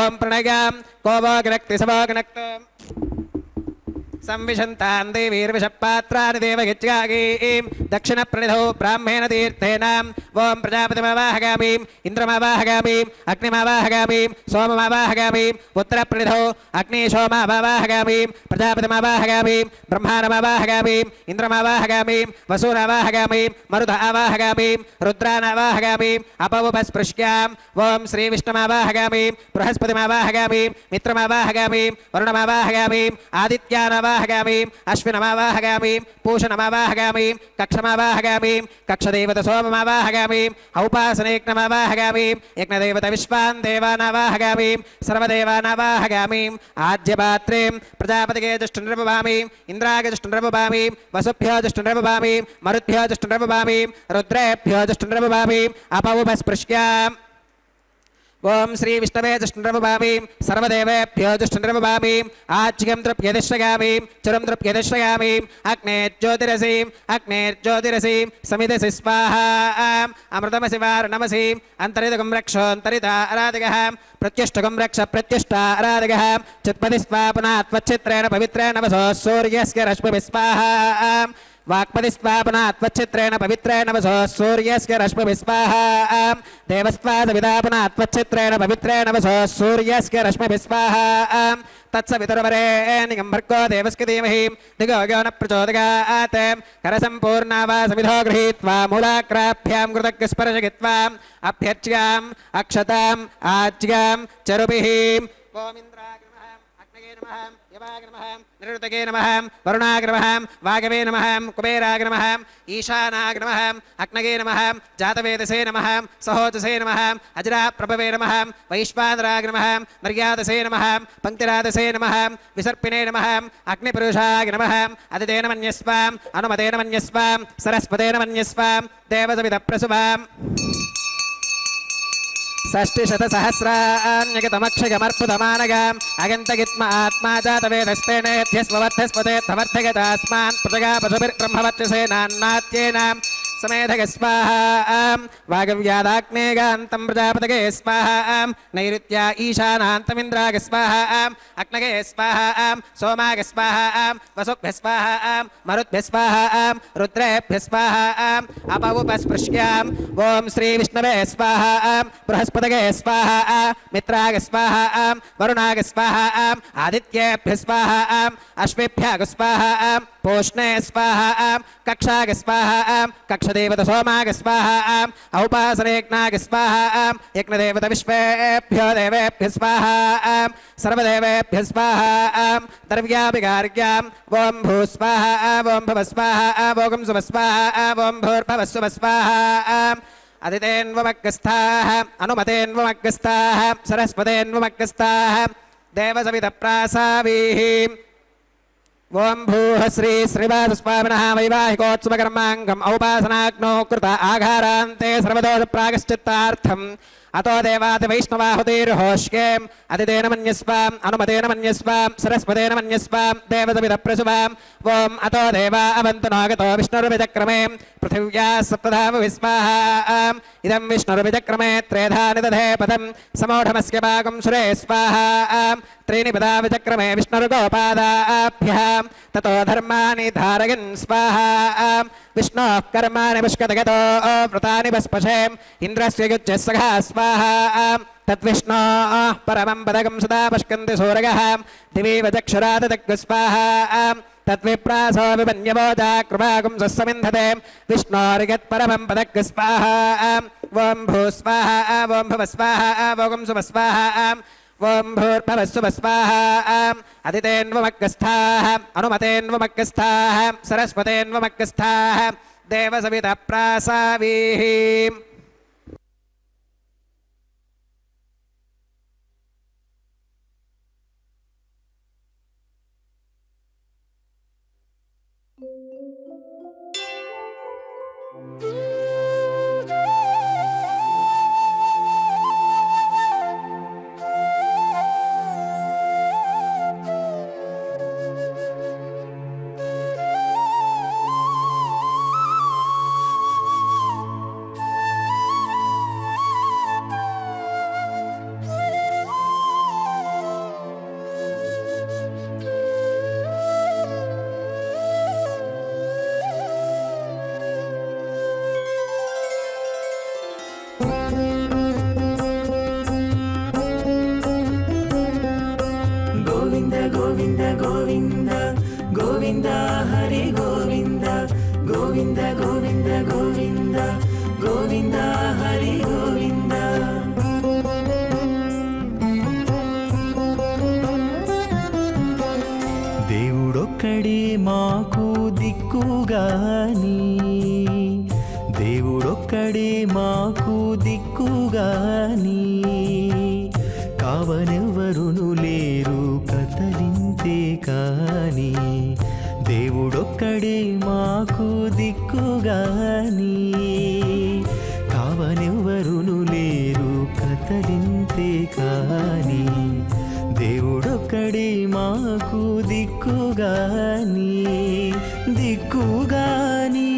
ॐ प्रणगां को वो गनक्ति स वो गनक्तु संविशन्तां देवीर्विषपात्राणि देवगित्यागीं दक्षिणप्रणिधौ ब्राह्मेण तीर्थेन ॐ प्रजापतिमावाहगामि इन्द्रमावाहगामि अग्निमावाहगामि सोममावाहगामि उत्तरप्रणिधौ अग्निशोमावाहगामि प्रजापतिमावाहगामि ब्रह्माणमावाहगामि इन्द्रमावाहगामि वसूनावाहगामि मरुत आवाहगामि रुद्रानावाहगामि अपवपस्पृश्यां ॐ श्रीविष्णुमावाहगामि बृहस्पतिमावाहगामि मित्रमावाहगामि वरुणमावाहगामि आदित्यानावाहगामि अश्विनमावाहगामि पूषणमावाहगामि कक्षमावाहगामि कक्षदेवतसोममावाहगामि औपासनेज्ञमावाहगामि यज्ञदेवतविश्वान् देवानावाहगामि सर्वदेवानावाहगामि आज्यपात्रे प्रजापतिगे जुष्टुनृपभामि इन्द्रागे जुष्टुनृपभामि वसुभ्यो जुष्टुनृपभामि मरुद्भ्यो जुष्टुनृपभामि रुद्रेभ्यो जुष्टुनृपभामि अपवपस्पृश्याम् ओम श्री विष्णवे जुष्टुनृपभामि सर्वदेवेभ्यो जुष्टुनृपभामि आज्यं तृप्यदिश्रयामि चुरं तृप्यदिश्रयामि अग्नेर्ज्योतिरसीं समिधसि स्वाहा अमृतमसि वारणमसि अन्तरिदगं रक्षोऽन्तरिता आराधकः प्रत्युष्टगं रक्ष प्रत्युष्टा आराधकः चित्पदि स्वापनात्वच्छित्रेण पवित्रेण वसो सूर्यस्य रश्मिभिः स्वाहा वाक्पदिस्वापनात्वच्छित्रेण पवित्रेण वसो सूर्यस्य रश्मिभिः स्वाहा देवस्वादविदापनात्वच्छित्रेण पवित्रेण वसो सूर्यस्य रश्मिभिः स्वाहा तत्सवितुर्वरेण्यं भर्गो देवस्य धीमहि धियो यो न प्रचोदयात् करसम्पूर्णा वा समिधो गृहीत्वा मूलाग्राभ्यां कृतज्ञस्पर्शयित्वा अभ्यर्च्याम् अक्षताम् आज्यां चरुभिः गोमिन्द्राय नमः अग्नये नमः यवाय नमः निरुतगे नमः वरुणाय नमः वागवे नमः कुबेराय नमः ईशानाय नमः अग्नये नमः जातवेदसे नमः सहोजसे नमः अजराप्रभवे नमः वैश्वानराय नमः मर्यादसे नमः पङ्क्तिरादसे नमः विसर्पिणे नमः अग्निपुरुषाय नमः अदितेन मन्यस्वाम् अनुमतेन मन्यस्वां सरस्वतेन मन्यस्वां देवसविदप्रसुवाम् षष्टिशतसहस्राण्यगतमक्षयमर्पुतमानगाम् अगन्तगित्म आत्मा जातवेदस्तेनेभ्यस्ववर्धस्पते तवर्धगतास्मान् प्रजगा पशुभिर्ब्रह्मवर्चसेनान्नात्येन समेधगे स्वाहा वागव्यादाग्नेगान्तं प्रजापतगे स्वाहा नैऋत्या ईशानान्तमिन्द्रागे स्वाहा अग्नगे स्वाहा सोमागे स्वाहा वसुभ्यः स्वाहा मरुद्भ्यः स्वाहा रुद्रेभ्यः स्वाहा अपवुपस्पृश्याम् ॐ श्रीविष्णवे स्वाहा बृहस्पतगे स्वाहा मित्रागे स्वाहा वरुणागे स्वाहा आदित्येभ्यः स्वाहा अश्वेभ्यः स्वाहा पोष्णे स्वाहा कक्षागे स्वाहा कक्षदेवत सोमागे स्वाहा औपासनेज्ञागे स्वाहा यज्ञदेवत विश्वेभ्यो देवेभ्यः स्वाहा सर्वदेवेभ्यः स्वाहा द्रव्याभिगार्याम् ॐ भू स्वाहा ॐ भव स्वाहा ॐ सुव स्वाहा ॐ भूर्भुवः सुवः स्वाहा अदितेन्वमग्गस्थाः अनुमतेन्वमग्गस्थाः सरस्वतेन्वमग्गस्थाः देवसवितप्रासावीः ओं भूः श्री श्रीवासस्वामिनः वैवाहिकोत्सवकर्माङ्गम् औपासनाग्नौ कृत आघारान्ते सर्वदोष प्रागश्चित्तार्थम् अतो देवादिवैष्णवाहुतिर्होष्येम् अदितेन मन्यस्वाम् अनुमतेन मन्यस्वाम् सरस्वतेन मन्यस्वाम् देवसवितप्रसुवाम् ओम् अतो देवा अवन्तनागतो विष्णुर्विचक्रमे पृथिव्या सप्तधाम विस्वाहा इदं विष्णुर्विचक्रमे त्रेधा निदधे पदम् समोढमस्य भागं सुरे स्वाहा त्रीणि पदा विचक्रमे विष्णुर्गोपादाभ्याम् ततो धर्माणि धारयन् स्वाहा विष्णोः कर्माणि पुष्कतगतो व्रतानि वस्पशेम् इन्द्रस्य युज्यः सखा स्वाहा तद्विष्णोः परमं पदकं सदा पश्यन्ति सूरयः दिवि वचक्षुराददग् स्वाहा तद्विप्रासो विपन्यवोजा कृपागुं सस्समिन्धते विष्णोर्यत्परमं पदग् स्वाहा ॐ भू स्वाहा ॐ भव स्वाहा ॐ सुव स्वाहा ॐ भूर्भुवः सुवः स्वाहा अदितेन्वमग्गस्थाः अनुमतेन्वमग्गस्थाः सरस्वतेन्वमग्गस्थाः देवसवितप्रासावीः దేవుడొక్కడే మాకు దిక్కుగాని దేవుడొక్కడే మాకు దిక్కుగాని కావనెవ్వరును లేరు కతలింతే కాని దేవుడొక్కడే మాకు దిక్కుగాని కావనెవ్వరును లేరు కతలింతే కాని దేవుడొక్కడే మాకు దిక్కుగాని దిక్కుగాని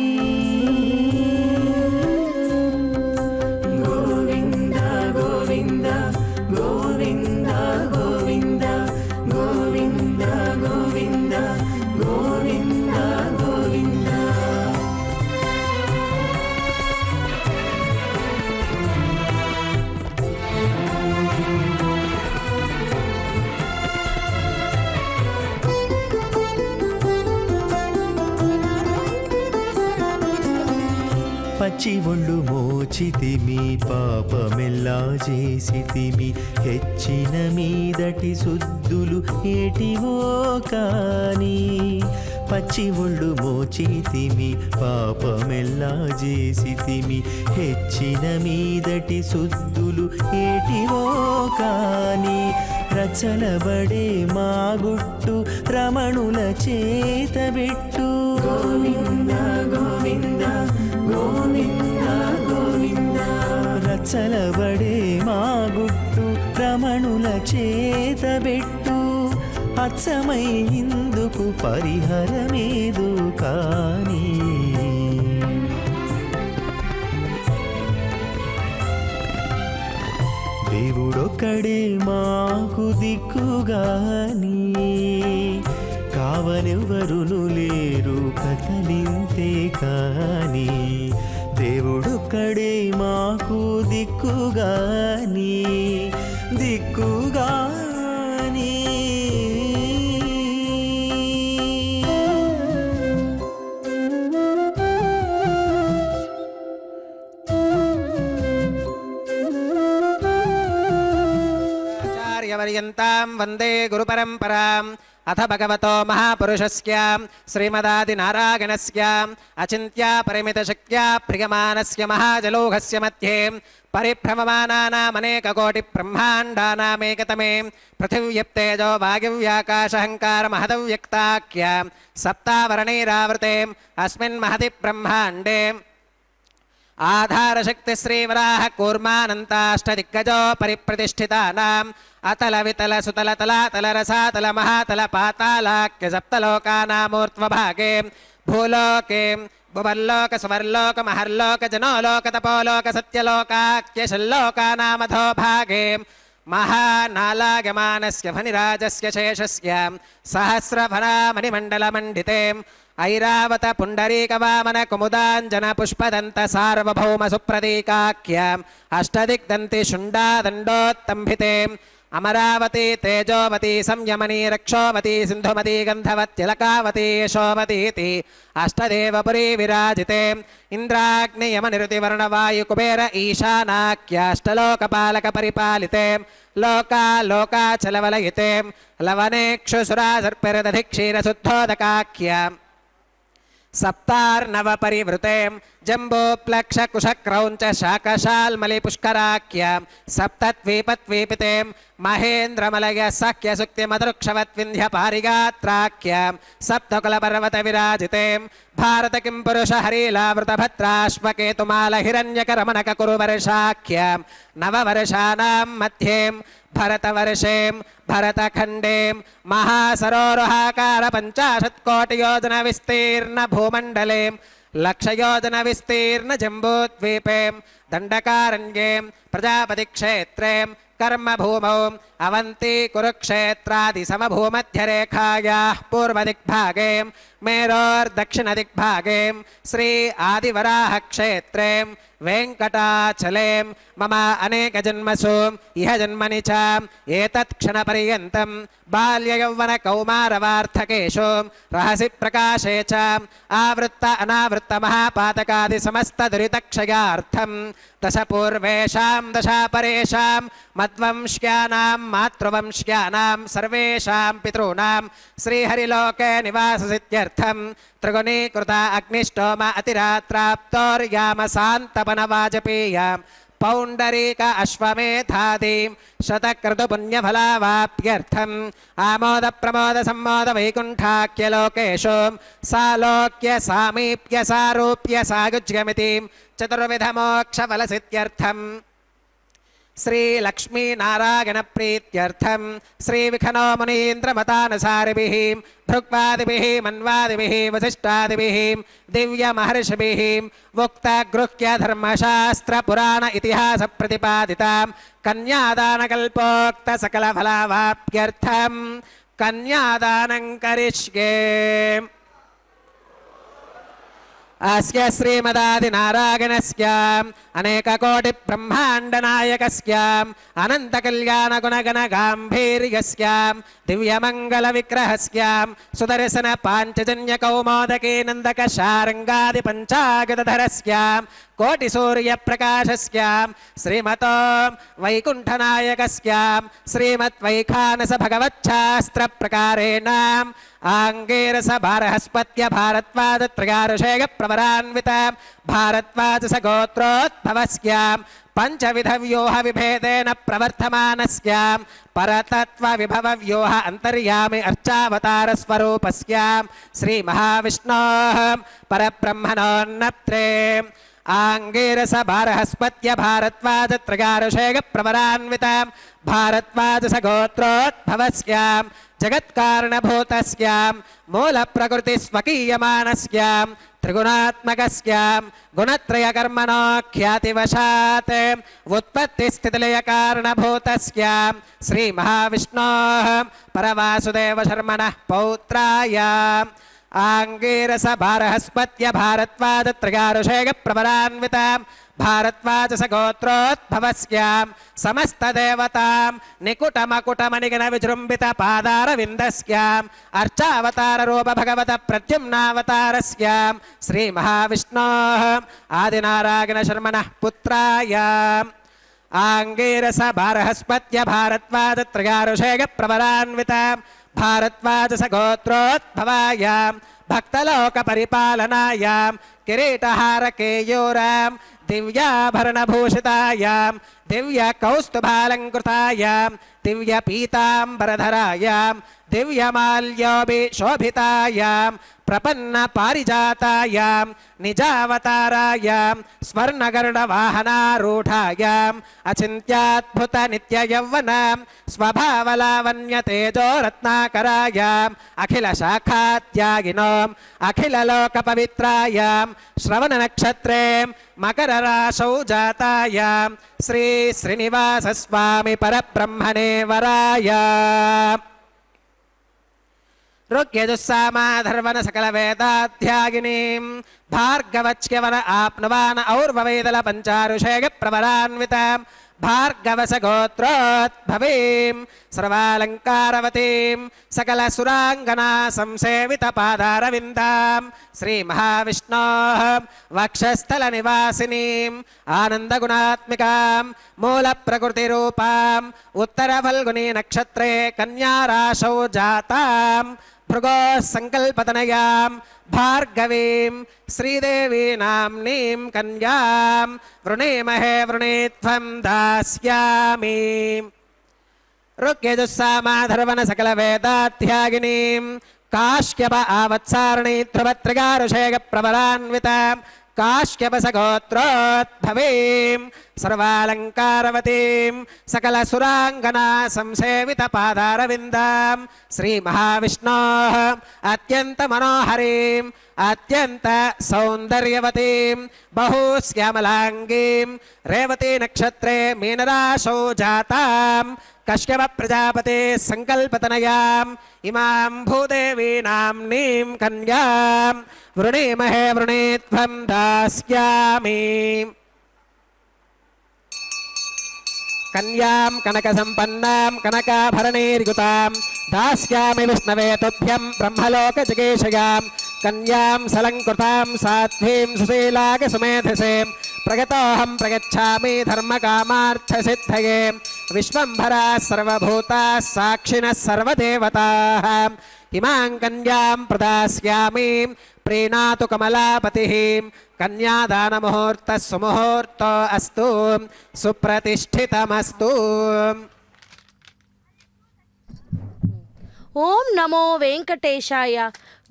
గోవింద గోవింద గోవింద గోవింద గోవింద గోవింద గోవింద గోవింద పచ్చి ఒళ్ళు మోచితిమి పాపమెల్లా చేసితిమి హెచ్చిన మీదటి శుద్ధులు ఏటివో కాని పచ్చి ఒళ్ళు మోచితిమి పాపమెల్లా చేసితిమి హెచ్చిన మీదటి శుద్ధులు ఏటివో కాని రచలబడే మా గుట్టు రమణుల చేతబెట్టు గోవింద గోవింద గోవింద గోవింద రచలబడే మా గుట్టు రమణుల చేతబెట్టు అచ్చమై ఇందుకు పరిహరమేదు కాని దేవుడొక్కడే మాకు దిక్కుగాని కావనెవ్వరును లేరు కథలింతే కాని దేవుడొక్కడే మాకు దిక్కుగాని దిక్కుగాని ఆచార్యవర్యంతాం వందే గురుపరంపరాం అథ భగవతో మహాపురుషస్య శ్రీమదాదినారాయణస్య అచింత్య పరిమితశక్త్య ప్రియమానస్య మహాజలౌఘస్య మధ్యే పరిభ్రమమానానామనేకకోటి బ్రహ్మాండానామేకతమే పృథివ్యప్తేజో వాయువ్యాకాశహంకార మహదవ్యక్తాఖ్య సప్తావరణైరావృతే అస్మిన్ మహతి బ్రహ్మాండే ఆధారశక్తి శ్రీవరాహ కూర్మానంతాష్టదిగ్గజో పరిప్రతిష్ఠితానాం అతల వితల సుతల తలాతల రసాతల మహాతల పాతాళాఖ్య సప్తలోకానామూర్ధ్వభాగే భూలోకే భువర్లోక సువర్లోక మహర్లోక జనోలోక తపోలోక సత్యలోకాఖ్యశల్లోకానామధో భాగే మహానాలాగమానస్య ఫణిరాజస్య శేషస్య సహస్రఫణామణిమండలమండితే ఐరావత పుండరీకవామన కుముదాంజన పుష్పదంత సార్వభౌమ సుప్రదీకాఖ్య అష్టదిగ్దంతి శుండాదండోత్తంభితే అమరావతి తేజోవతి సంయమనీ రక్షోవతి సింధుమతి గంధవత్తిలకావతి యశోవతీతి అష్టదేవపురీ విరాజితే ఇంద్రాగ్నియమనిరుతి వర్ణవాయు కుబేర ఈశానాఖ్యాష్టలోకపాలక పరిపాలితే లోకాలోకాచలవలయితే లవనేక్షుసురాసర్పిరదధిక్షీరశుద్ధోదకాఖ్య సప్తార్ణవ పరివృతే జంబోప్లక్ష కుశక్రౌంచ శాకశాల్మలి పుష్కరాఖ్య సప్తద్వీపద్వీపితే మహేంద్రమలయ సఖ్య సుక్తి మదృక్షవత్వింధ్య పారిగాత్రాఖ్య సప్తకులపర్వత విరాజితే భారత కిం పురుష హరీలావృత భద్రాశ్వకేతుమాల హిరణ్యకరమణక కురువర్షాఖ్య నవవర్షానాం మధ్యే భరతవర్షే భరతఖండే మహాసరోరుహాకార 50 కోటి యోజన విస్తీర్ణ భూమండలే లక్షయోజన విస్తీర్ణ జంబూద్వీపే దండకారణ్యే ప్రజాపతి క్షేత్రే కర్మభూమౌ అవంతి కురుక్షేత్రాది సమభూమధ్యరేఖాయాః పూర్వదిగ్భాగే మేరోర్దక్షిణదిగ్భాగే శ్రీ ఆదివరాహ క్షేత్రే వెంకటాచలే మమ అనేక జన్మసు ఇహ జన్మని చ ఏతత్ క్షణపర్యంతం బాల్యయౌవన కౌమారవార్థకేషు రహసి ప్రకాశే చ ఆవృత్త అనావృత్త మహాపాతకాది సమస్త దురితక్షయార్థం దశ పూర్వేషాం దశాపరేషాం మద్వంశ్యానాం మాతృవంశ్యానాం సర్వేషాం పితॄణాం శ్రీహరిలోకే నివాససిద్ధ్యర్థం త్రిగుణీకృత అగ్నిష్టోమ అతిరాత్రాప్తోర్యామ శాంతపన వాజపేయ పౌండరీక అశ్వమేధాది శతక్రతు పుణ్యఫలావాప్యర్థం ఆమోద ప్రమోద సమ్మోద వైకుంఠాఖ్యలోకేషు సాలోక్య సామీప్య సారూప్య సాయుజ్యమితి చతుర్విధ మోక్షఫలసిద్ధ్యర్థం శ్రీ లక్ష్మీ నారాయణ ప్రీత్యర్థం శ్రీ విఖనో మునీంద్రమతానుసారిభిః భృగ్వాదిభిః మన్వాదిభిః వసిష్ఠాదిభిః దివ్య మహర్షిభిః ఉక్త గృహ్య ధర్మశాస్త్ర పురాణ ఇతిహాస ప్రతిపాదితాం కన్యాదాన కల్పోక్త సకల ఫలావాప్యర్థం కన్యాదానం కరిష్యే. అస్య శ్రీమదాదినారాయణస్య అనేక కోటి బ్రహ్మాండ నాయకస్య అనంత కళ్యాణ గుణగణ గాంభీర్యస్య దివ్యమంగళ విగ్రహస్య సుదర్శన పాంచజన్య కౌమోదకే నందక శారంగాది పంచాగతధరస్య కోటి సూర్య ప్రకాశస్య శ్రీమతో వైకుంఠనాయకస్య శ్రీమద్ వైఖానస భగవచ్ఛాస్త్ర ప్రకారేణ ఆంగేరస భారహస్పత్య భారద్వాజ త్రయారుషేయ ప్రవరాన్విత భారద్వాజ సగోత్రోద్భవస్య పంచవిధ వ్యూహ విభేదేన ప్రవర్తమానస్య పరతత్వ విభవ వ్యూహ అంతర్యామి అర్చావతార స్వరూపస్య శ్రీ మహావిష్ణోః పరబ్రహ్మణోన్నత్రే ఆంగేరస భారహస్పత్య భారద్వాజ త్రయారుషేయ ప్రవరాన్విత భారద్వాజ సగోత్రోద్భవస్య జగత్కారణభూతస్య మూల ప్రకృతి స్వకీయమానస్య त्रिगुणात्मकस्यां गुणत्रयकर्मणो ख्यातिवशात् उत्पत्तिस्थितिलयकारणभूतस्यां श्रीमहाविष्णोः परवासुदेवशर्मणः पौत्रायाम् आङ्गीरस भारहस्पत्य भारद्वाजत्रयारुषेयप्रवरान्वितां भारद्वाजसगोत्रोद्भवस्यां समस्तदेवतां निकुटमकुटमणिगणविजृम्बितपादारविन्दस्याम् अर्चावताररूपभगवत प्रद्युम्नावतारस्यां श्रीमहाविष्णोः आदिनारायणशर्मणः पुत्रायाम् आङ्गीरस भारहस्पत्य भारद्वाजत्रयारुषेयप्रवरान्वितां भारद्वाजसगोत्रोद्भवायां भक्तलोकपरिपालनायां किरीटहारकेयूरां दिव्याभरणभूषितायां दिव्यकौस्तुभालङ्कृतायां दिव्यपीताम्बरधरायां दिव्यमाल्योभिशोभितायां प्रपन्नपारिजातायां निजावतारायां स्वर्णगरुडवाहनारूढायाम् अचिन्त्याद्भुतनित्ययौवनां स्वभावलावण्यतेजोरत्नाकरायाम् अखिलशाखात्यागिनोम् अखिललोकपवित्रायां श्रवणनक्षत्रे मकरराशौ जातायां श्रीश्रीनिवासस्वामि परब्रह्मणे वराय ऋग्यजुस्सामाधर्वण सकलवेदाध्यागिनीं भार्गवच्यवन आप्नुवान और्ववेदल पञ्चारुषेयप्रवरान्वितां भार्गवसगोत्रोद्भवीं सर्वालङ्कारवतीं सकलसुराङ्गना संसेवितपादारविन्दां श्रीमहाविष्णोः वक्षस्थलनिवासिनीम् आनन्दगुणात्मिकां मूलप्रकृतिरूपाम् उत्तरफल्गुनी नक्षत्रे कन्याराशौ जातां भृगोः सङ्कल्पतनयां भार्गवीं श्रीदेवी नाम्नीं कन्यां वृणीमहे वृणीत्वं दास्यामि ऋग्यजुस्सामाधर्वण सकलवेदाध्यागिनीं काश्यप आवत्सारणी ध्रुवत्रिगारुषेयप्रवरान्वितां काश्यपसगोत्रोद्भवीं सर्वालङ्कारवतीं सकलसुराङ्गना संसेवितपादारविन्दां श्रीमहाविष्णोः अत्यन्तमनोहरीं अत्यन्तसौन्दर्यवतीं बहुश्यामलाङ्गीं रेवतीनक्षत्रे मीनराशौ जातां कश्यपप्रजापते सङ्कल्पतनयाम् इमां भूदेवी नाम्नीं कन्यां वृणीमहे वृणीत्वं दास्यामि कन्यां कनकसम्पन्नां कनकाभरणैर्युतां दास्यामि विष्णवे तुभ्यं ब्रह्मलोकजिगीषयां कन्यां सलङ्कृतां साध्वीं सुशीलागसुमेधसें प्रगतोऽहं प्रगच्छामि धर्मकामार्थसिद्धये विश्वम्भराः सर्वभूताः साक्षिणः सर्वदेवताः इमां कन्यां प्रदास्यामि प्रीणातु कमलापतिः कन्यादानमुहूर्तः सुमुहूर्तो अस्तु सुप्रतिष्ठितमस्तु ஓம் நமோ வெங்கடேஷாய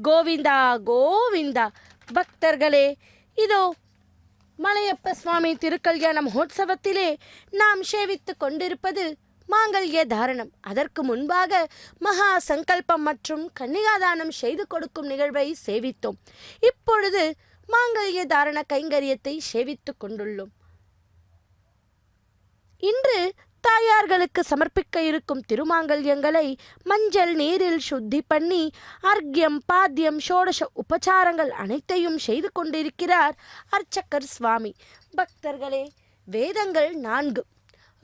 கோவிந்தா கோவிந்தா. பக்தர்களே, இதோ மலையப்ப சுவாமி திருக்கல்யாண மகோத்சவத்திலே நாம் சேவித்து கொண்டிருப்பது மாங்கல்ய தாரணம். அதற்கு முன்பாக மகா சங்கல்பம் மற்றும் கன்னிகாதானம் செய்து கொடுக்கும் நிகழ்வை சேவித்தோம். இப்பொழுது மாங்கல்ய தாரண கைங்கரியத்தை சேவித்து கொண்டுள்ளோம். இன்று தாயார்களுக்கு சமர்ப்பிக்க இருக்கும் திருமாங்கல்யங்களை மஞ்சள் நீரில் சுத்தி பண்ணி அர்க்யம் பாத்தியம் ஷோடச உபச்சாரங்கள் அனைத்தையும் செய்து கொண்டிருக்கிறார் அர்ச்சகர் சுவாமி. பக்தர்களே, வேதங்கள் 4: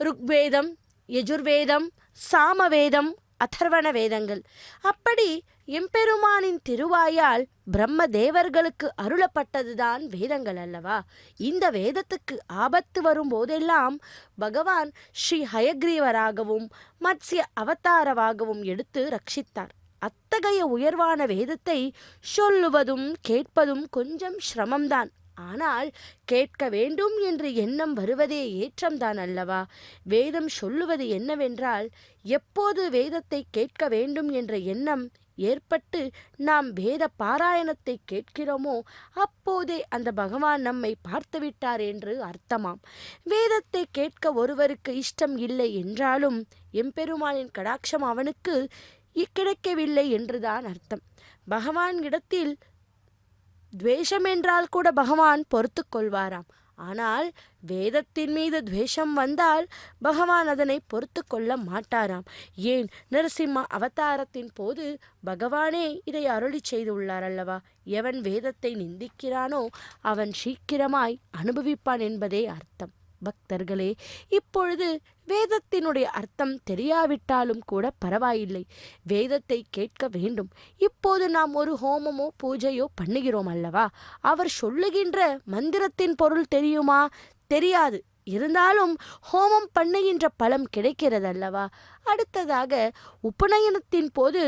ருக்வேதம், யஜுர்வேதம், சாமவேதம், அதர்வண வேதங்கள். அப்படி எம்பெருமானின் திருவாயால் பிரம்ம தேவர்களுக்கு அருளப்பட்டதுதான் வேதங்கள் அல்லவா? இந்த வேதத்துக்கு ஆபத்து வரும் போதெல்லாம் பகவான் ஸ்ரீ ஹயக்ரீவராகவும் மத்ஸ்ய அவதாரவாகவும் எடுத்து ரட்சித்தார். அத்தகைய உயர்வான வேதத்தை சொல்லுவதும் கேட்பதும் கொஞ்சம் சிரமம்தான். ஆனால் கேட்க வேண்டும் என்று எண்ணம் வருவதே ஏற்றம்தான் அல்லவா? வேதம் சொல்லுவது என்னவென்றால், எப்போது வேதத்தை கேட்க வேண்டும் என்ற எண்ணம் ஏற்பட்டு நாம் வேத பாராயணத்தை கேட்கிறோமோ அப்போதே அந்த பகவான் நம்மை பார்த்துவிட்டார் என்று அர்த்தமாம். வேதத்தை கேட்க ஒருவருக்கு இஷ்டம் இல்லை என்றாலும் எம்பெருமானின் கடாட்சம் அவனுக்கு கிடைக்கவில்லை என்றுதான் அர்த்தம். பகவான் இடத்தில் துவேஷம் என்றால் கூட பகவான் பொறுத்து கொள்வாராம். ஆனால் வேதத்தின் மீது துவேஷம் வந்தால் பகவான் அதனை பொறுத்து கொள்ள மாட்டாராம். ஏன், நரசிம்ம அவதாரத்தின் போது பகவானே இதை அருளி செய்துள்ளார் அல்லவா? எவன் வேதத்தை நிந்திக்கிறானோ அவன் சீக்கிரமாய் அனுபவிப்பான் என்பதே அர்த்தம். பக்தர்களே, இப்பொழுது வேதத்தினுடைய அர்த்தம் தெரியாவிட்டாலும் கூட பரவாயில்லை, வேதத்தை கேட்க வேண்டும். இப்போது நாம் ஒரு ஹோமமோ பூஜையோ பண்ணுகிறோம் அல்லவா? அவர் சொல்லுகின்ற மந்திரத்தின் பொருள் தெரியுமா? தெரியாது. இருந்தாலும் ஹோமம் பண்ணுகின்ற பலம் கிடைக்கிறது அல்லவா? அடுத்ததாக உபநயனத்தின் போது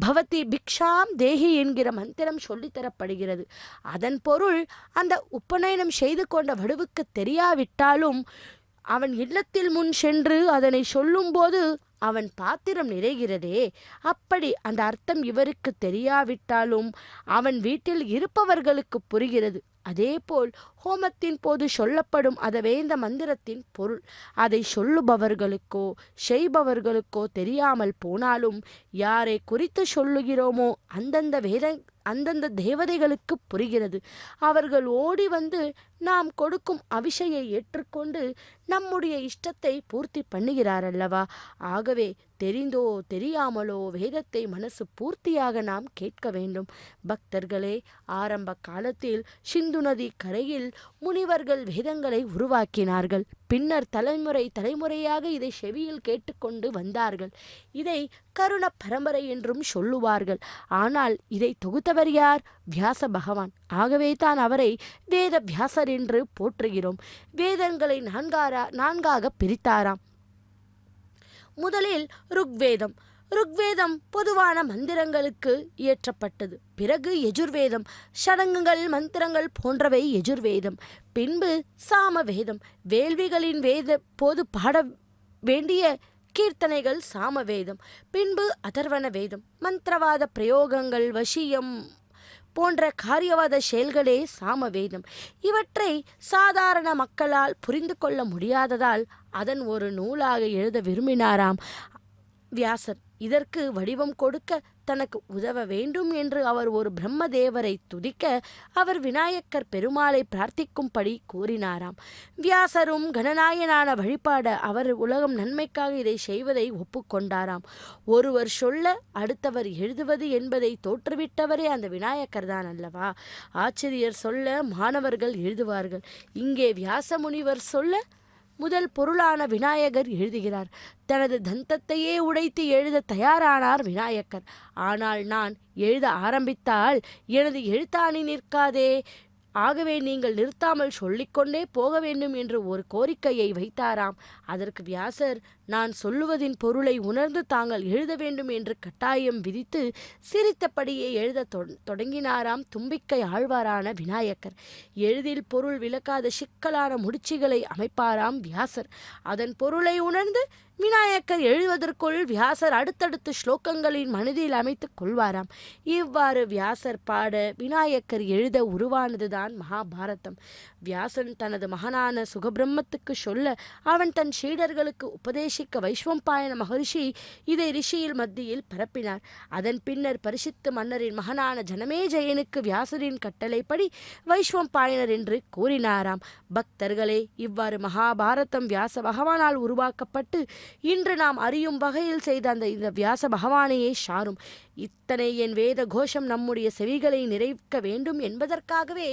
பவதி பிக்ஷாம் தேகி என்கிற மந்திரம் சொல்லித்தரப்படுகிறது. அதன் பொருள் அந்த உபநயனம் செய்து கொண்ட வடுவுக்கு தெரியாவிட்டாலும் அவன் இல்லத்தில் முன் சென்று அதனை சொல்லும்போது அவன் பாத்திரம் நிறைகிறதே. அப்படி அந்த அர்த்தம் இவருக்கு தெரியாவிட்டாலும் அவன் வீட்டில் இருப்பவர்களுக்கு புரிகிறது. அதேபோல் ஹோமத்தின் போது சொல்லப்படும் வேத மந்திரத்தின் பொருள் அதை சொல்லுபவர்களுக்கோ செய்பவர்களுக்கோ தெரியாமல் போனாலும் யாரை குறித்து சொல்லுகிறோமோ அந்தந்த தேவதைகளுக்கு புரிகிறது. அவர்கள் ஓடி வந்து நாம் கொடுக்கும் அபிஷையை ஏற்றுக்கொண்டு நம்முடைய இஷ்டத்தை பூர்த்தி பண்ணுகிறார் அல்லவா? ஆகவே தெரிந்தோ தெரியாமலோ வேதத்தை மனசு பூர்த்தியாக நாம் கேட்க வேண்டும். பக்தர்களே, ஆரம்ப காலத்தில் சிந்து நதி கரையில் முனிவர்கள் வேதங்களை உருவாக்கினார்கள். பின்னர் தலைமுறையாக இதை செவியில் கேட்டுக்கொண்டு வந்தார்கள். இதை கருண பரம்பரை என்றும் சொல்லுவார்கள். ஆனால் இதை தொகுத்தவர் யார்? வியாச பகவான். ஆகவே தான் அவரை வேத வியாசர் என்று போற்றுகிறோம். வேதங்களை நான்காக பிரித்தாராம். முதலில் ருக்வேதம். ருக்வேதம் பொதுவான மந்திரங்களுக்கு இயற்றப்பட்டது. பிறகு யஜுர்வேதம், சடங்குகள் மந்திரங்கள் போன்றவை யஜுர்வேதம். பின்பு சாமவேதம், வேள்விகளின் போது பாட வேண்டிய கீர்த்தனைகள் சாமவேதம். பின்பு அதர்வண வேதம், மந்திரவாத பிரயோகங்கள் வசியம் போன்ற காரியவாத செயல்களே சாமவேதம். இவற்றை சாதாரண மக்களால் புரிந்து கொள்ள முடியாததால் அதன் ஒரு நூலாக எழுத விரும்பினாராம் வியாசர். இதற்கு வடிவம் கொடுக்க தனக்கு உதவ வேண்டும் என்று அவர் ஒரு பிரம்மதேவரை துதிக்க அவர் விநாயகர் பெருமாளை பிரார்த்திக்கும்படி கூறினாராம். வியாசரும் கணநாயனான வழிபாட அவர் உலகம் நன்மைக்காக இதை செய்வதை ஒப்புக்கொண்டாராம். ஒருவர் சொல்ல அடுத்தவர் எழுதுவது என்பதை தோற்றுவிட்டவரே அந்த விநாயகர் தான் அல்லவா? ஆசிரியர் சொல்ல மாணவர்கள் எழுதுவார்கள். இங்கே வியாச முனிவர் சொல்ல முதல் பொருளான விநாயகர் எழுதுகிறார். தனது தந்தத்தையே உடைத்து எழுத தயாரானார் விநாயகர். ஆனால் நான் எழுத ஆரம்பித்தால் எனது எழுத்தாணி நிற்காதே, ஆகவே நீங்கள் நிறுத்தாமல் சொல்லிக்கொண்டே போக வேண்டும் என்று ஒரு கோரிக்கையை வைத்தாராம். அதற்கு வியாசர் நான் சொல்லுவதின் பொருளை உணர்ந்து தாங்கள் எழுத வேண்டும் என்று கட்டாயம் விதித்து சிரித்தபடியே எழுத தொடங்கினாராம் தும்பிக்கை ஆழ்வாரான விநாயகர். எளிதில் பொருள் விளக்காத சிக்கலான முடிச்சுகளை அமைப்பாராம் வியாசர். அதன் பொருளை உணர்ந்து விநாயகர் எழுதுவதற்குள் வியாசர் அடுத்தடுத்த ஸ்லோகங்களின் மனதில் அமைத்துக் கொள்வாராம். இவ்வாறு வியாசர் பாட விநாயகர் எழுத உருவானதுதான் மகாபாரதம். வியாசன் தனது மகனான சுகபிரம்மத்துக்கு சொல்ல அவன் தன் சீடர்களுக்கு உபதேசிக்க வைஸ்வம்பாயன மகரிஷி இதை ரிஷியில் மத்தியில் பரப்பினார். அதன் பின்னர் பரிசித்து மன்னரின் மகனான ஜனமேஜயனுக்கு வியாசரின் கட்டளைப்படி வைஸ்வம்பாயனர் என்று கூறினாராம். பக்தர்களே, இவ்வாறு மகாபாரதம் வியாச பகவானால் உருவாக்கப்பட்டு இன்று நாம் அறியும் வகையில் செய்த இந்த வியாச பகவானையே சாரும். இத்தனை என் வேத கோஷம் நம்முடைய செவிகளை நிறைக்க வேண்டும் என்பதற்காகவே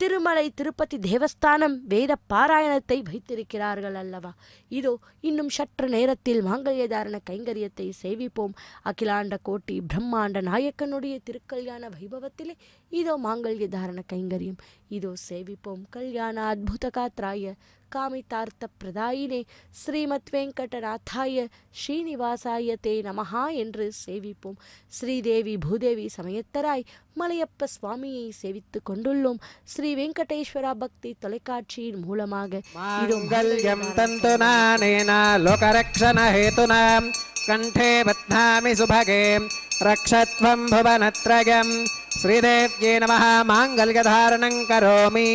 திருமலை திருப்பதி தேவஸ்தானம் வேத பாராயணத்தை வைத்திருக்கிறார்கள் அல்லவா? இதோ இன்னும் சற்று நேரத்தில் மாங்கல்யதாரண கைங்கரியத்தை சேவிப்போம். அகிலாண்ட கோட்டி பிரம்மாண்ட நாயக்கனுடைய திருக்கல்யாண வைபவத்திலே இதோ மாங்கல்யதாரண கைங்கரியம் இதோ சேவிப்போம். கல்யாண அத்புத காத்ராய காமிதார்த்த பிரதாயினே ஸ்ரீமத் வெங்கடநாதாய ஸ்ரீனிவாசாய தே நமஹா என்று சேவிப்போம். ஸ்ரீதேவி பூதேவி சமயத்தராய் மலையப்ப சுவாமியை சேவித்து கொண்டுள்ளோம். ஸ்ரீ வெங்கடேஸ்வரா பக்தி தொலைக்காட்சியின் மூலமாக மாங்கல்யம் தந்துநானேன லோகரக்ஷண ஹேதுனா கண்டே பத்மாமி சுபகே ரக்ஷத்வம் புவனத்ரயம் ஸ்ரீதேவ்யே நமஹ. மாங்கல்யதாரணம் கரோமி.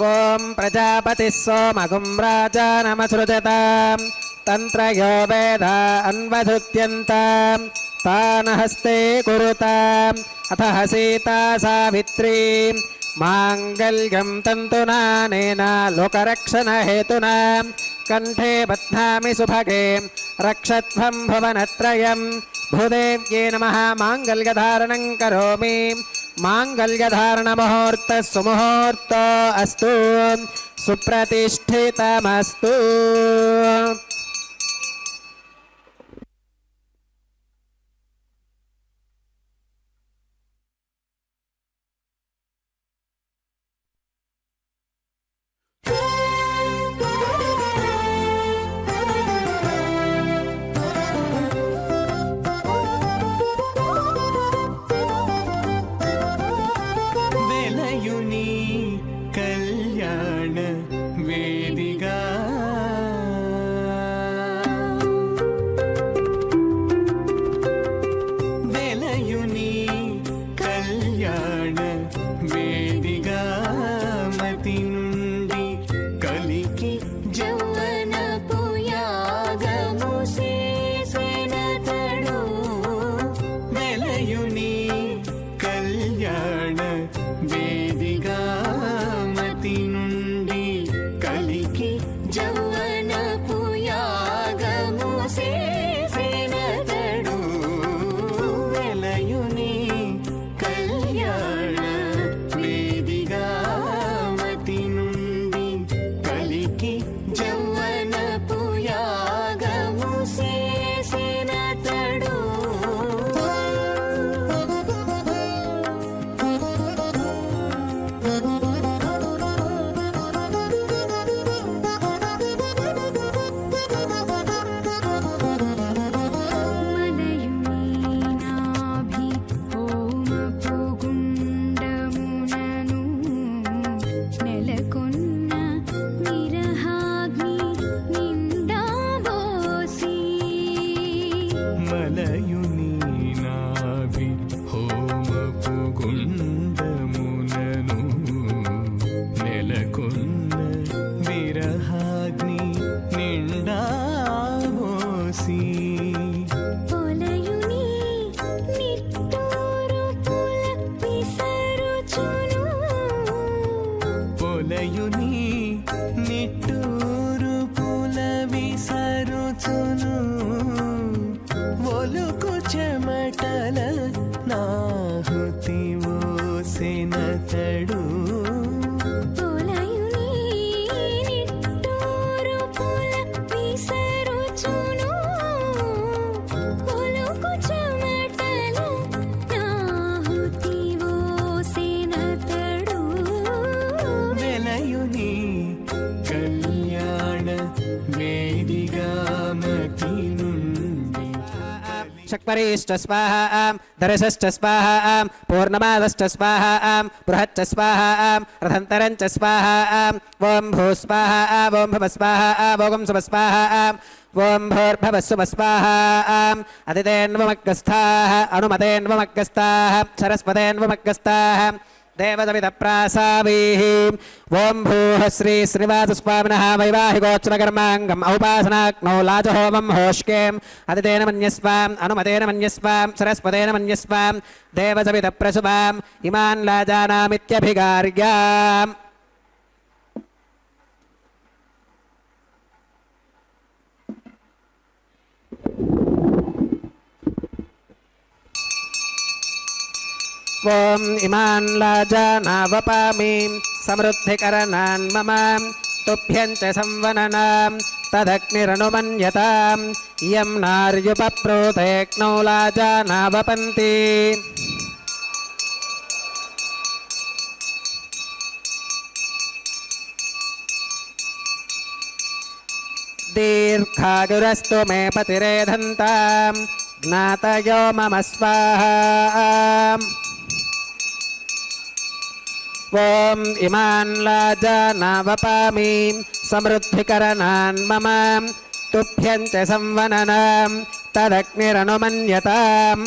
ఓం ప్రజాపతిः సోమగుం రాజానమసృజతాం తంత్రయో వేద అన్వధృత్యంతాం తానహస్తే కురుతాం అథ సీతా సావిత్రీ మాంగళ్యం తంతునానేన లోకరక్షణహేతునా కంఠే బధ్నామి సుభగే రక్షత్వం భువనత్రయం భూదేవ్యే నమః మాంగళ్యధారణం కరోమి మాంగళ్యధారణ ముహూర్త సుముహూర్త అస్తు సుప్రతిష్ఠితమస్తు. शक्परीश्च स्वाहा दरसश्च स्वाहा पूर्णमादश्च स्वाहा बृहच्च स्वाहा रथन्तरञ्च स्वाहा ओं भू स्वाहा ओं भव स्वाहा ओं सुभ स्वाहा ओं भूर्भवस्सुभ स्वाहा अदितेन्वमग्गस्थाः अनुमतेन्वमग्गस्थाः सरस्वतेन्वमग्गस्थाः देवसवितप्रासावीः ओं भूः श्री श्रीनिवासस्वामिनः वैवाहिकोत्सवकर्माङ्गम् औपासनाग्नौ लाजहोमं होष्केम् अदितेन मन्यस्वाम् अनुमतेन मन्यस्वाम् सरस्वतेन मन्यस्वाम् देवसवितप्रसुवाम् इमान् लाजानामित्यभिगार्याम् ओम इमान् लाजानावपामि समृद्धिकरणान् मम तुभ्यं च संवननां तदग्निरनुमन्यताम् इयं नार्युपप्रोतेऽग्नौ लाजानावपन्ति दीर्घायुरस्तु मे पतिरेधन्तां ज्ञातयो मम स्वाहा ओम इमान् लाजानावपामि समृद्धिकरणान् मम तुभ्यं च संवननां तदग्निरनुमन्यताम्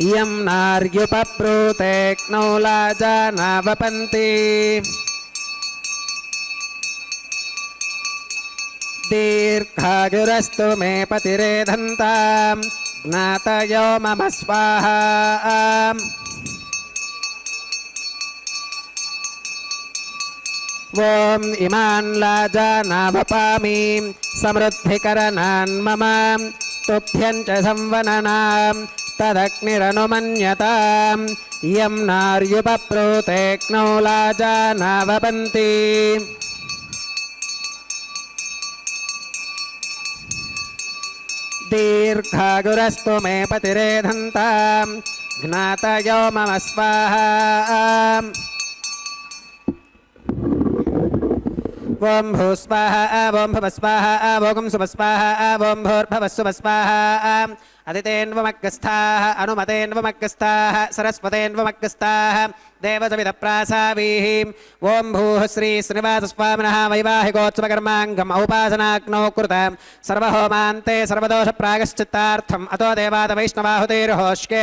इयं नार्युपप्रोतेऽग्नौ लाजानावपन्ति दीर्घायुरस्तु मे पतिरेधन्ताम् ज्ञातयो मम स्वाहा ॐ इमान् लाजानावपामि समृद्धिकरणान् मम तुभ्यं च संवननां तदग्निरनुमन्यताम् यं नार्युपप्रोतेऽग्नौ लाजानावपन्ति दीर्घायुरस्तु मे पतिरेधन्ताम् ज्ञातयो मम स्वाहा ॐ भूस्वाहा ॐ भवस्वाहा ॐ सुवस्वाहा ॐ भूर्भवस्सुवस्वाहा अदितेन्वमग्गस्थाः अनुमतेन्वमग्गस्थाः सरस्वतेन्वमग्गस्थाः देवसविदप्रासावीः ॐ भूः श्री श्रीनिवासस्वामिनः वैवाहिकोत्सवकर्माङ्गम् औपासनाग्नौ कृतं सर्वहोमान्ते सर्वदोषप्रायश्चित्तार्थम् अतो देवादवैष्णवाहुतेर्होष्के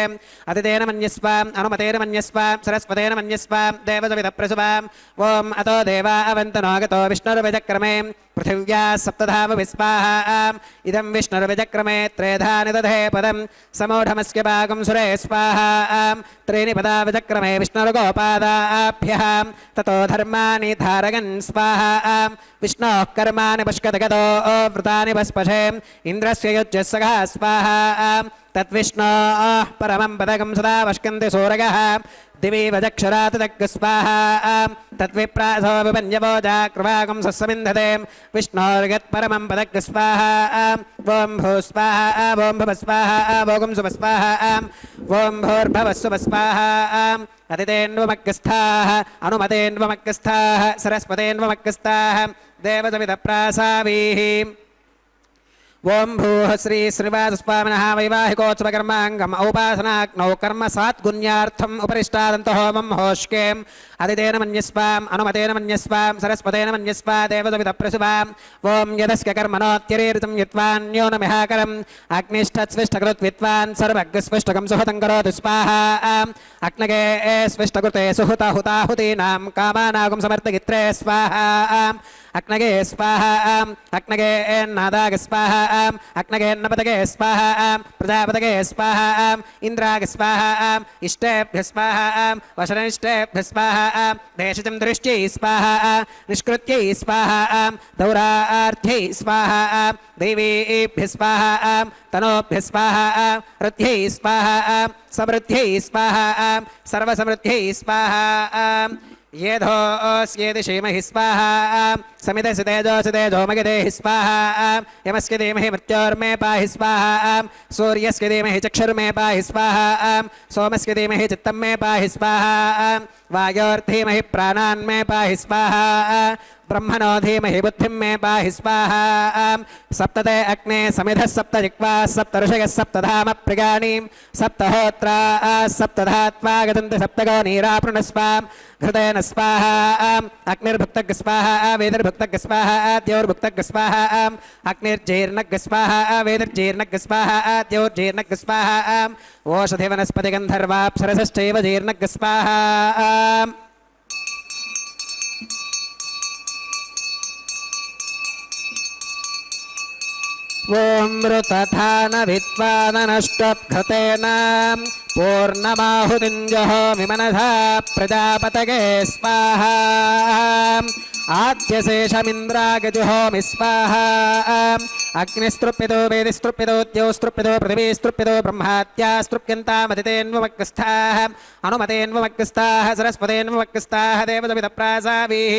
अदितेन मन्यस्वाम् अनुमतेन मन्यस्वाम् सरस्वतेन मन्यस्वाम् देवसविदप्रसुवाम् ॐ अतो देवा अवन्तनोगतो विष्णुर्विजक्रमे पृथिव्या सप्तधाम विस्वाहा इदं विष्णुर्विजक्रमे त्रेधा निदधे पदं समूढमस्य भागं सुरे स्वाहा त्रीणि पदा विजक्रमे विष्णुर्गोपादाभ्यः ततो धर्माणि धारयन् स्वाहा विष्णोः कर्माणि पुष्कतगतो वृतानि भस्पशे इन्द्रस्य युज्यस्सखा स्वाहा तद्विष्णोः परमं पदकं सदा वष्कन्ति सूरगः दिवि वजक्षरात् तग्स्वाहा तद्विप्रासो विपन्यवोजाकृवागं सस्समिन्धते विष्णोर्गत्परमं पदग्स्वाहा ॐ भूस्वाहा ॐ भवस्वाहा ॐ सुवस्वाहा ॐ भूर्भवस्सुवस्वाहा अदितेन्वमग्गस्थाः अनुमतेन्वमग्गस्थाः सरस्वतेन्वमग्गस्थाः देवसविदप्रासावीः ॐ भूः श्री श्रीनिवासस्वामिनः वैवाहिकोत्सवकर्माङ्गम् औपासनाग्नौ कर्म सात्गुण्यार्थम् उपरिष्टादन्तः होमं होष्केम् अदितेन मन्यस्वाम् अनुमतेन मन्यस्वाम् सरस्वतेन मन्यस्वा देवसविदप्रसुवाम् ॐ यदस्य कर्मणोऽत्यरीरितं यत्वान्यो न मिहाकरम् अग्निष्ठत्स्विष्टकृत् विद्वान् सर्वज्ञस्विष्टकं सुहतं करोतु स्वाहा अग्नगे स्विष्टकृते सुहुता हुताहुतीनां कामानागं समर्थगित्रे स्वाहा अग्नगे स्वाहा अग्नगे नादाग स्वाहा अग्नगे नपतगे स्वाहा प्रजापतगे स्वाहा इंद्राग स्वाहा इष्टेभ्य स्वाहा वशनिष्टेभ्य स्वाहा देशजं दृष्ट्यै स्वाहा निष्कृत्यै स्वाहा दौरार्थ्यै स्वाहा देवीभ्य स्वाहा तनोभ्य स्वाहा रथ्यै स्वाहा समृद्ध्यै स्वाहा सर्वसमृद्ध्यै स्वाहा येधोऽस्येति क्षेमहि स्वाहा समिधस्य तेजोऽसि तेजोमगिदेहि स्वाहा यमस्य धीमहि मृत्योर्मे पाहि स्वाहा सूर्यस्य धीमहि चक्षुर्मे पाहि स्वाहा सोमस्य धीमहि चित्तं मे पाहि स्वाहा वायोर्धीमहि प्राणान्मे पाहि स्वाहा ब्रह्मणो धीमहि बुद्धिं मे पाहि स्वाहा सप्तते अग्ने समिधः सप्त जिह्वाः सप्त ऋषयः सप्तधाम प्रियाणीं सप्तहोत्रा सप्तधात्वा गतन्ति सप्तगो नीरापृणस्वाम् घृतेन स्वाहा अग्निर्भुक्तग् स्वाहा वेदिर्भुक्तग् स्वाहा द्यौर्भुक्तग् स्वाहा अग्निर्जीर्णग् स्वाहा वेदिर्जीर्णग् स्वाहा द्यौर्जीर्णग् स्वाहा ओषधिवनस्पतिगन्धर्वाप्सरसश्चैव जीर्णग् स्वाहा ॐ मृतथान विद्वाननष्टघृतेन पूर्णमाहुतिं जहोमि मनसा प्रजापतये स्वाहा आद्यशेषमिन्द्रागजुहोमि स्वाहा अग्निस्तृप्यतो वेदिस्तृप्यतो द्यौस्तृप्यतो पृथिवीस्तृप्यतो ब्रह्मात्यास्तृप्यन्तामदितेन्वमग्गस्थाः अनुमतेन्वमग्गस्थाः सरस्वतेन्वमग्गस्थाः देवसविदप्रासावीः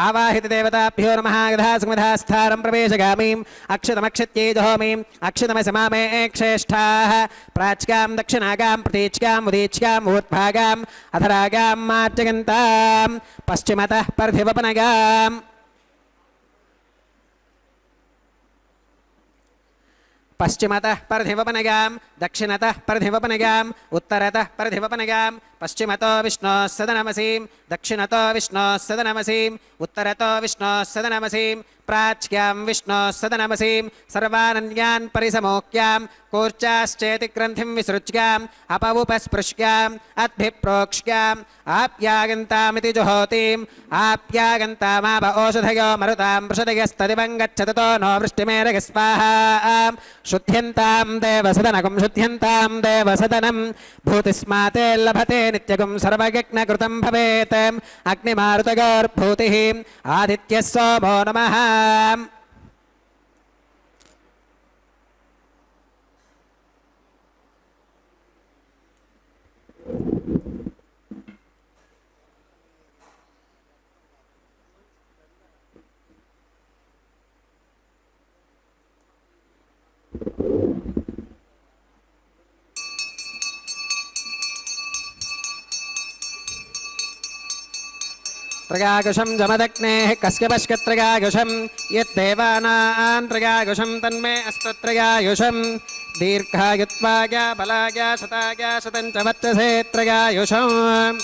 आवाहित देवताभ्यो नमः गधासंविधास्थानं प्रवेशगामीम् अक्षतमक्षत्यै जहोमीम् अक्षतमसमामे क्षेष्ठाः प्राच्यां दक्षिणागां प्रतीच्यां उदीच्याम् ऊर्ध्वागाम् अधरागां मार्जयन्तां पश्चिमतः पर्धिवपनगाम् पश्चिमतः पर्धिवपनगां दक्षिणतः पर्धिवपनगाम् उत्तरतः पर्धिवपनगां पश्चिमतो विष्णोः सदनमसीं दक्षिणतो विष्णोः सदनमसीं उत्तरतो विष्णोः सदनमसीं प्राच्यां विष्णोः सदनमसीं सर्वानन्यान् परिसमोक्यां कूर्चाश्चेति ग्रन्थिं विसृज्याम् अपवुपस्पृश्याम् अद्भिप्रोक्ष्याम् आप्यागन्तामिति जुहोतिम् आप्यागन्तामाप ओषधयो मरुतां वृषदयस्तदिवं गच्छततो नो वृष्टिमेरग स्वाहा शुद्ध्यन्तां देवसदनकं शुद्ध्यन्तां देवसदनं भूतिस्माते लभते नित्यगुं सर्वयज्ञकृतं भवेत् अग्निमारुतगोर्भूतिः आदित्यः सोमो नमः त्रयायुषं जमदग्नेः कस्य पश्यत्रयायुषं यद्देवानां त्रयायुषं तन्मे अस्तु त्रयायुषं दीर्घायुत्वाय बलाय शताय शतं च वर्चसे त्रयायुषम्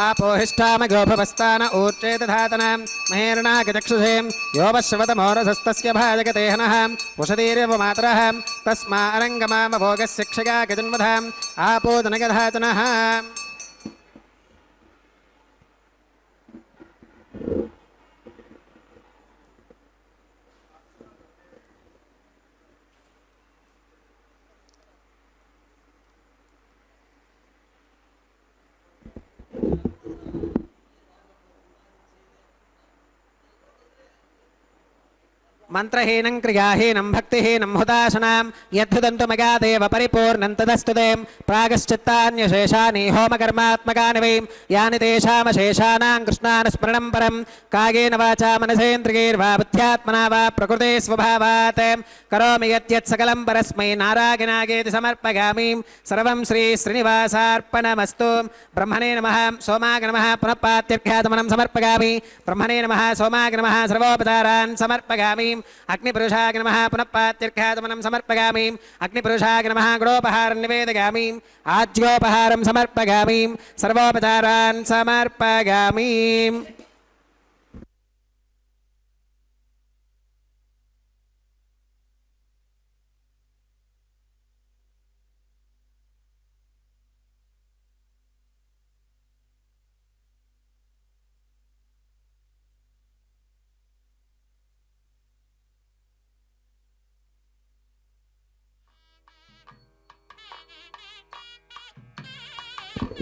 आपोहिष्ठामगोभवस्तान ऊर्चेदधातनां महेर्णागचक्षुषे योपश्रवतमोरसस्तस्य भाजगतेहनः पुषदीरेव मातरः तस्मा अरङ्गमामभोगस्य क्षया गजन्मधाम् आपोदनगधातनः మంత్రహీనం క్రియాహీనం భక్తిహీనం హుదాశనాం యద్ధుదంతు మగాదేవ పరిపూర్ణం తదస్తుతే ప్రాగశ్చిత్తాన్యశేషాని హోమకర్మాత్మకాని వై యాని తేషామశేషానాం కృష్ణానుస్మరణం పరం కాయేన వాచా మనసేంద్రియైర్వా బుద్ధ్యాత్మనా వా ప్రకృతే స్వభావాత్ కరోమి యత్యత్ సకలం పరస్మై నారాయణాయేతి సమర్పయామి సర్వం శ్రీ శ్రీనివాసార్పణమస్తు బ్రహ్మణే నమః సోమాయ నమః పునః పాత్యర్ఘ్యాతమనం సమర్పయామి బ్రహ్మణే నమః సోమాయ నమః సర్వోపచారాన్ సమర్పయామి अग्निपुरुषाय नमः पुनः पात्यर्घ्यातमनं समर्पयामि अग्निपुरुषाय नमः गुणोपहारं निवेदयामि आज्योपहारं समर्पयामि सर्वोपचारान् समर्पयामि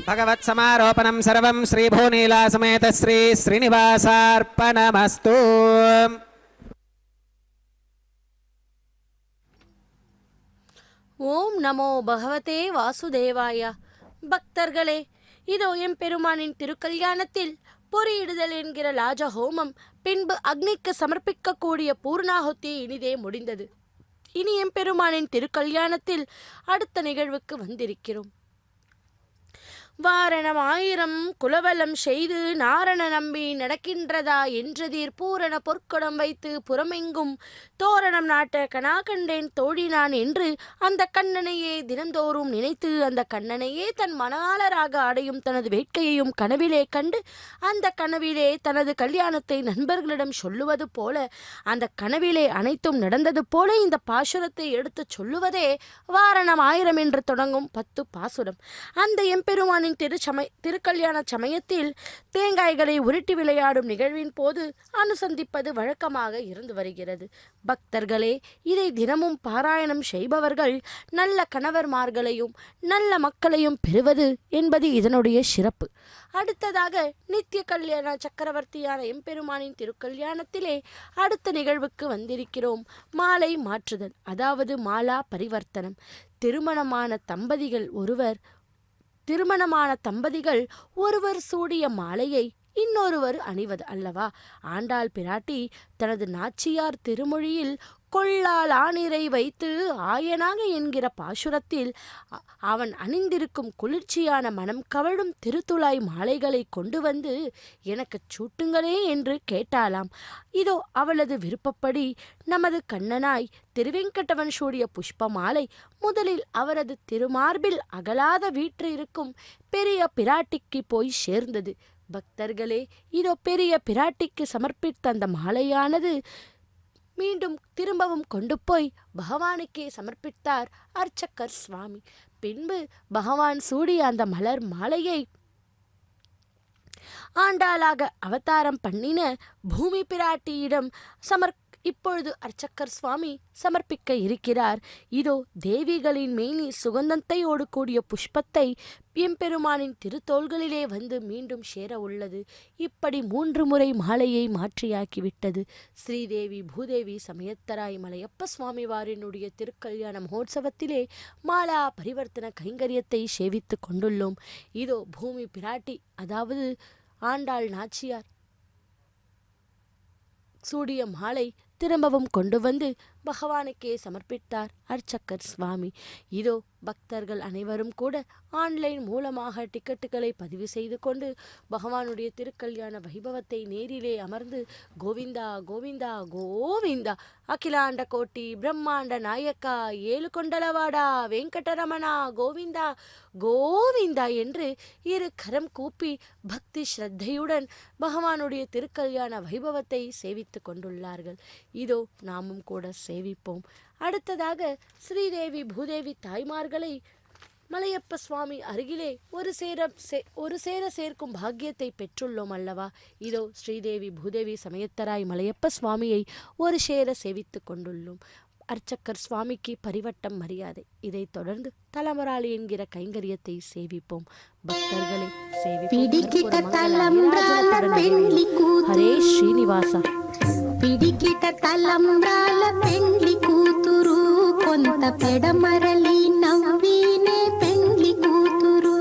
भगवत्समारोपणं सर्वं श्रीभूनीला समेत श्री श्रीनिवासार्पणमस्तु ஓம் நமோ பகவதே வாசுதேவாய. பக்தர்களே, இதோ எம்பெருமானின் திருக்கல்யாணத்தில் பொறியிடுதல் என்கிற லாஜ ஹோமம், பின்பு அக்னிக்கு சமர்ப்பிக்கக்கூடிய பூர்ணாகுத்தி இனிதே முடிந்தது. இனி எம்பெருமானின் திருக்கல்யாணத்தில் அடுத்த நிகழ்வுக்கு வந்திருக்கிறோம். வாரணம் 1000 குலவலம் செய்து நாரண நம்பி நடக்கின்றதா என்றதீர் பூரண பொற்குடம் வைத்து புறமெங்கும் தோரணம் நாட்ட கனா கண்டேன் தோழி நான் என்று அந்த கண்ணனையே தினந்தோறும் நினைத்து அந்த கண்ணனையே தன் மணாளராக அடையும் தனது வேட்கையையும் கனவிலே கண்டு அந்த கனவிலே தனது கல்யாணத்தை நண்பர்களிடம் சொல்லுவது போல அந்த கனவிலே அனைத்தும் நடந்தது போல இந்த பாசுரத்தை எடுத்து சொல்லுவதே வாரணம் 1000 என்று தொடங்கும் 10 பாசுரம். அந்த எம்பெருமான் திருக்கல்யாண சமயத்தில் தேங்காய்களை உருட்டி விளையாடும் நிகழ்வின் போது அனுசந்திப்பது வழக்கமாக இருந்து வருகிறது. பக்தர்களே, இதை தினமும் பாராயணம் செய்பவர்கள் நல்ல கணவர்மார்களையும் நல்ல மக்களையும் பெறுவது என்பது இதனுடைய சிறப்பு. அடுத்ததாக நித்திய கல்யாண சக்கரவர்த்தியான எம்பெருமானின் திருக்கல்யாணத்திலே அடுத்த நிகழ்வுக்கு வந்திருக்கிறோம். மாலை மாற்றுதல், அதாவது மாலா பரிவர்த்தனம். திருமணமான தம்பதிகள் ஒருவர் சூடிய மாலையை இன்னொருவர் அணிவது அல்லவா? ஆண்டாள் பிராட்டி தனது நாச்சியார் திருமொழியில் கொள்ளால் ஆணிரை வைத்து ஆயனாக என்கிற பாசுரத்தில் அவன் அணிந்திருக்கும் குளிர்ச்சியான மனம் கவழும் திருத்துழாய் மாலைகளை கொண்டு வந்து எனக்கு சூட்டுங்களே என்று கேட்டாளாம். இதோ அவளது விருப்பப்படி நமது கண்ணனாய் திருவெங்கடவன் சூடிய புஷ்ப மாலை முதலில் அவரது திருமார்பில் அகலாத வீற்றிருக்கும் பெரிய பிராட்டிக்கு போய் சேர்ந்தது. பக்தர்களே, இதோ பெரிய பிராட்டிக்கு சமர்ப்பித்த அந்த மாலையானது மீண்டும் திரும்பவும் கொண்டு போய் பகவானுக்கே சமர்ப்பித்தார் அர்ச்சகர் சுவாமி. பின்பு பகவான் சூடிய அந்த மலர் மாலையை ஆண்டாளாக அவதாரம் பண்ணின பூமி பிராட்டியிடம் இப்பொழுது அர்ச்சகர் சுவாமி சமர்ப்பிக்க இருக்கிறார். இதோ தேவிகளின் மேனி சுகந்தத்தையோடு கூடிய புஷ்பத்தை எம்பெருமானின் திருத்தோள்களிலே வந்து மீண்டும் சேர உள்ளது. இப்படி 3 முறை மாலையை மாற்றியாக்கிவிட்டது. ஸ்ரீதேவி பூதேவி சமயத்தராய் மலையப்ப சுவாமிவாரினுடைய திருக்கல்யாண மகோத்சவத்திலே மாலா பரிவர்த்தன கைங்கரியத்தை சேவித்து கொண்டுள்ளோம். இதோ பூமி பிராட்டி, அதாவது ஆண்டாள் நாச்சியார் சூடிய மாலை திரும்பவும் கொண்டு வந்து பகவானுக்கே சமர்ப்பித்தார் அர்ச்சகர் சுவாமி. இதோ பக்தர்கள் அனைவரும் கூட ஆன்லைன் மூலமாக டிக்கெட்டுகளை பதிவு செய்து கொண்டு பகவானுடைய திருக்கல்யாண வைபவத்தை நேரிலே அமர்ந்து கோவிந்தா கோவிந்தா கோவிந்தா அகிலாண்ட கோட்டி பிரம்மாண்ட நாயக்கா ஏழு கொண்டலவாடா வெங்கடரமணா கோவிந்தா கோவிந்தா என்று 2 கரம் கூப்பி பக்தி ஸ்ரத்தையுடன் பகவானுடைய திருக்கல்யாண வைபவத்தை சேவித்து கொண்டுள்ளார்கள். இதோ நாமும் கூட சேவிப்போம். அடுத்ததாக ஸ்ரீதேவி பூதேவி தாய்மார்களை மலையப்ப சுவாமி அருகிலே ஒரு சேர சேர்க்கும் பாக்கியத்தை பெற்றுள்ளோம் அல்லவா. இதோ ஸ்ரீதேவி பூதேவி சமயத்தராய் மலையப்ப சுவாமியை ஒரு சேர சேவித்து கொண்டுள்ளோம். அர்ச்சகர் சுவாமிக்கு பரிவட்டம் மரியாதை. இதைத் தொடர்ந்து தலமராளி என்கிற கைங்கரியத்தை சேவிப்போம். பக்தர்களை ஹரே ஸ்ரீனிவாசா. పిడికిట తలంబ్రాల పెండ్లి కూతురు కొంత పెడమరలి నవ్వీనే పెండ్లి కూతురు.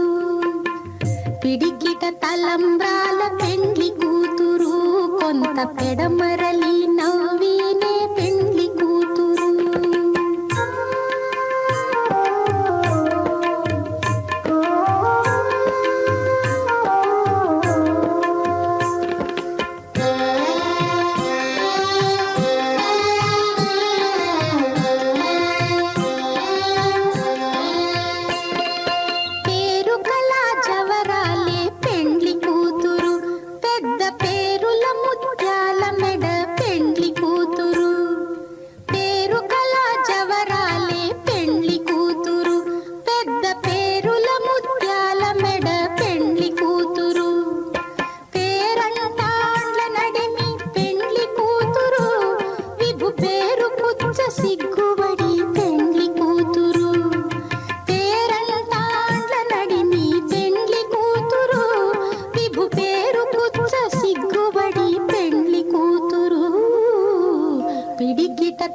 పిడికిట తలంబ్రాల పెండ్లి కూతురు కొంత పెడమరలి నవ్వీనే పెండ్లి కూతురు.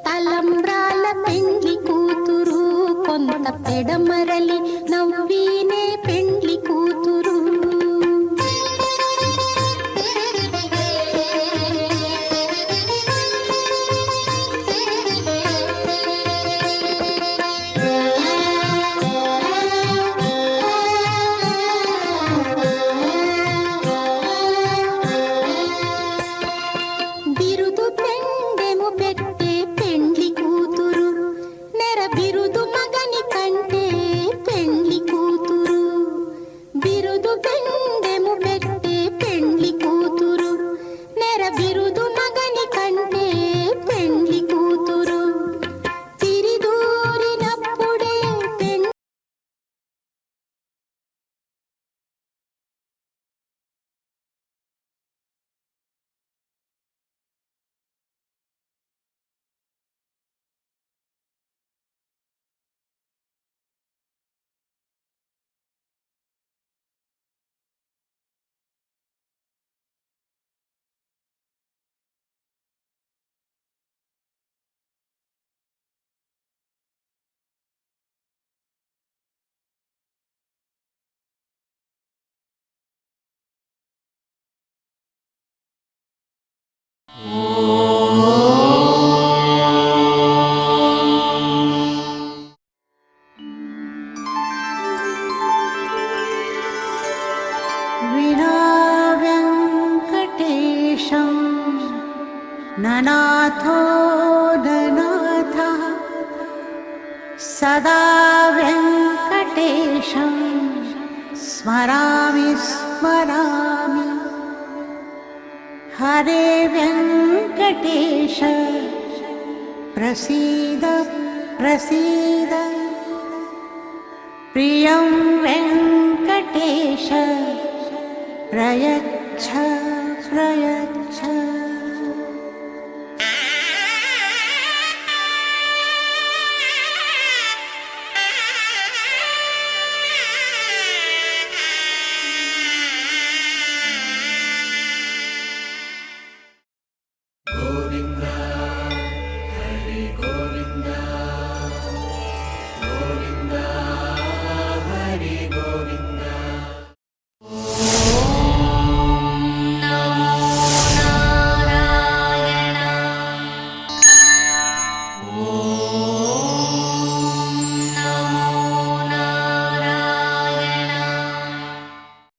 తలంబ్రాల పెండ్లి కూతురు కొంత పెడమరలి నవ్వీనే పెండ్లి కూతురు. బిరుదు పెండెము పెట్టే పెండ్లి కూతురు నెర బిరుదు మగని కంటే పెండ్లి కూతురు. బిరు नाथो नाथः सदा वेङ्कटेशं स्मरामि स्मरामि हरे वेङ्कटेश प्रसीद प्रसीद प्रियं वेङ्कटेश प्रयच्छ प्रयच्छ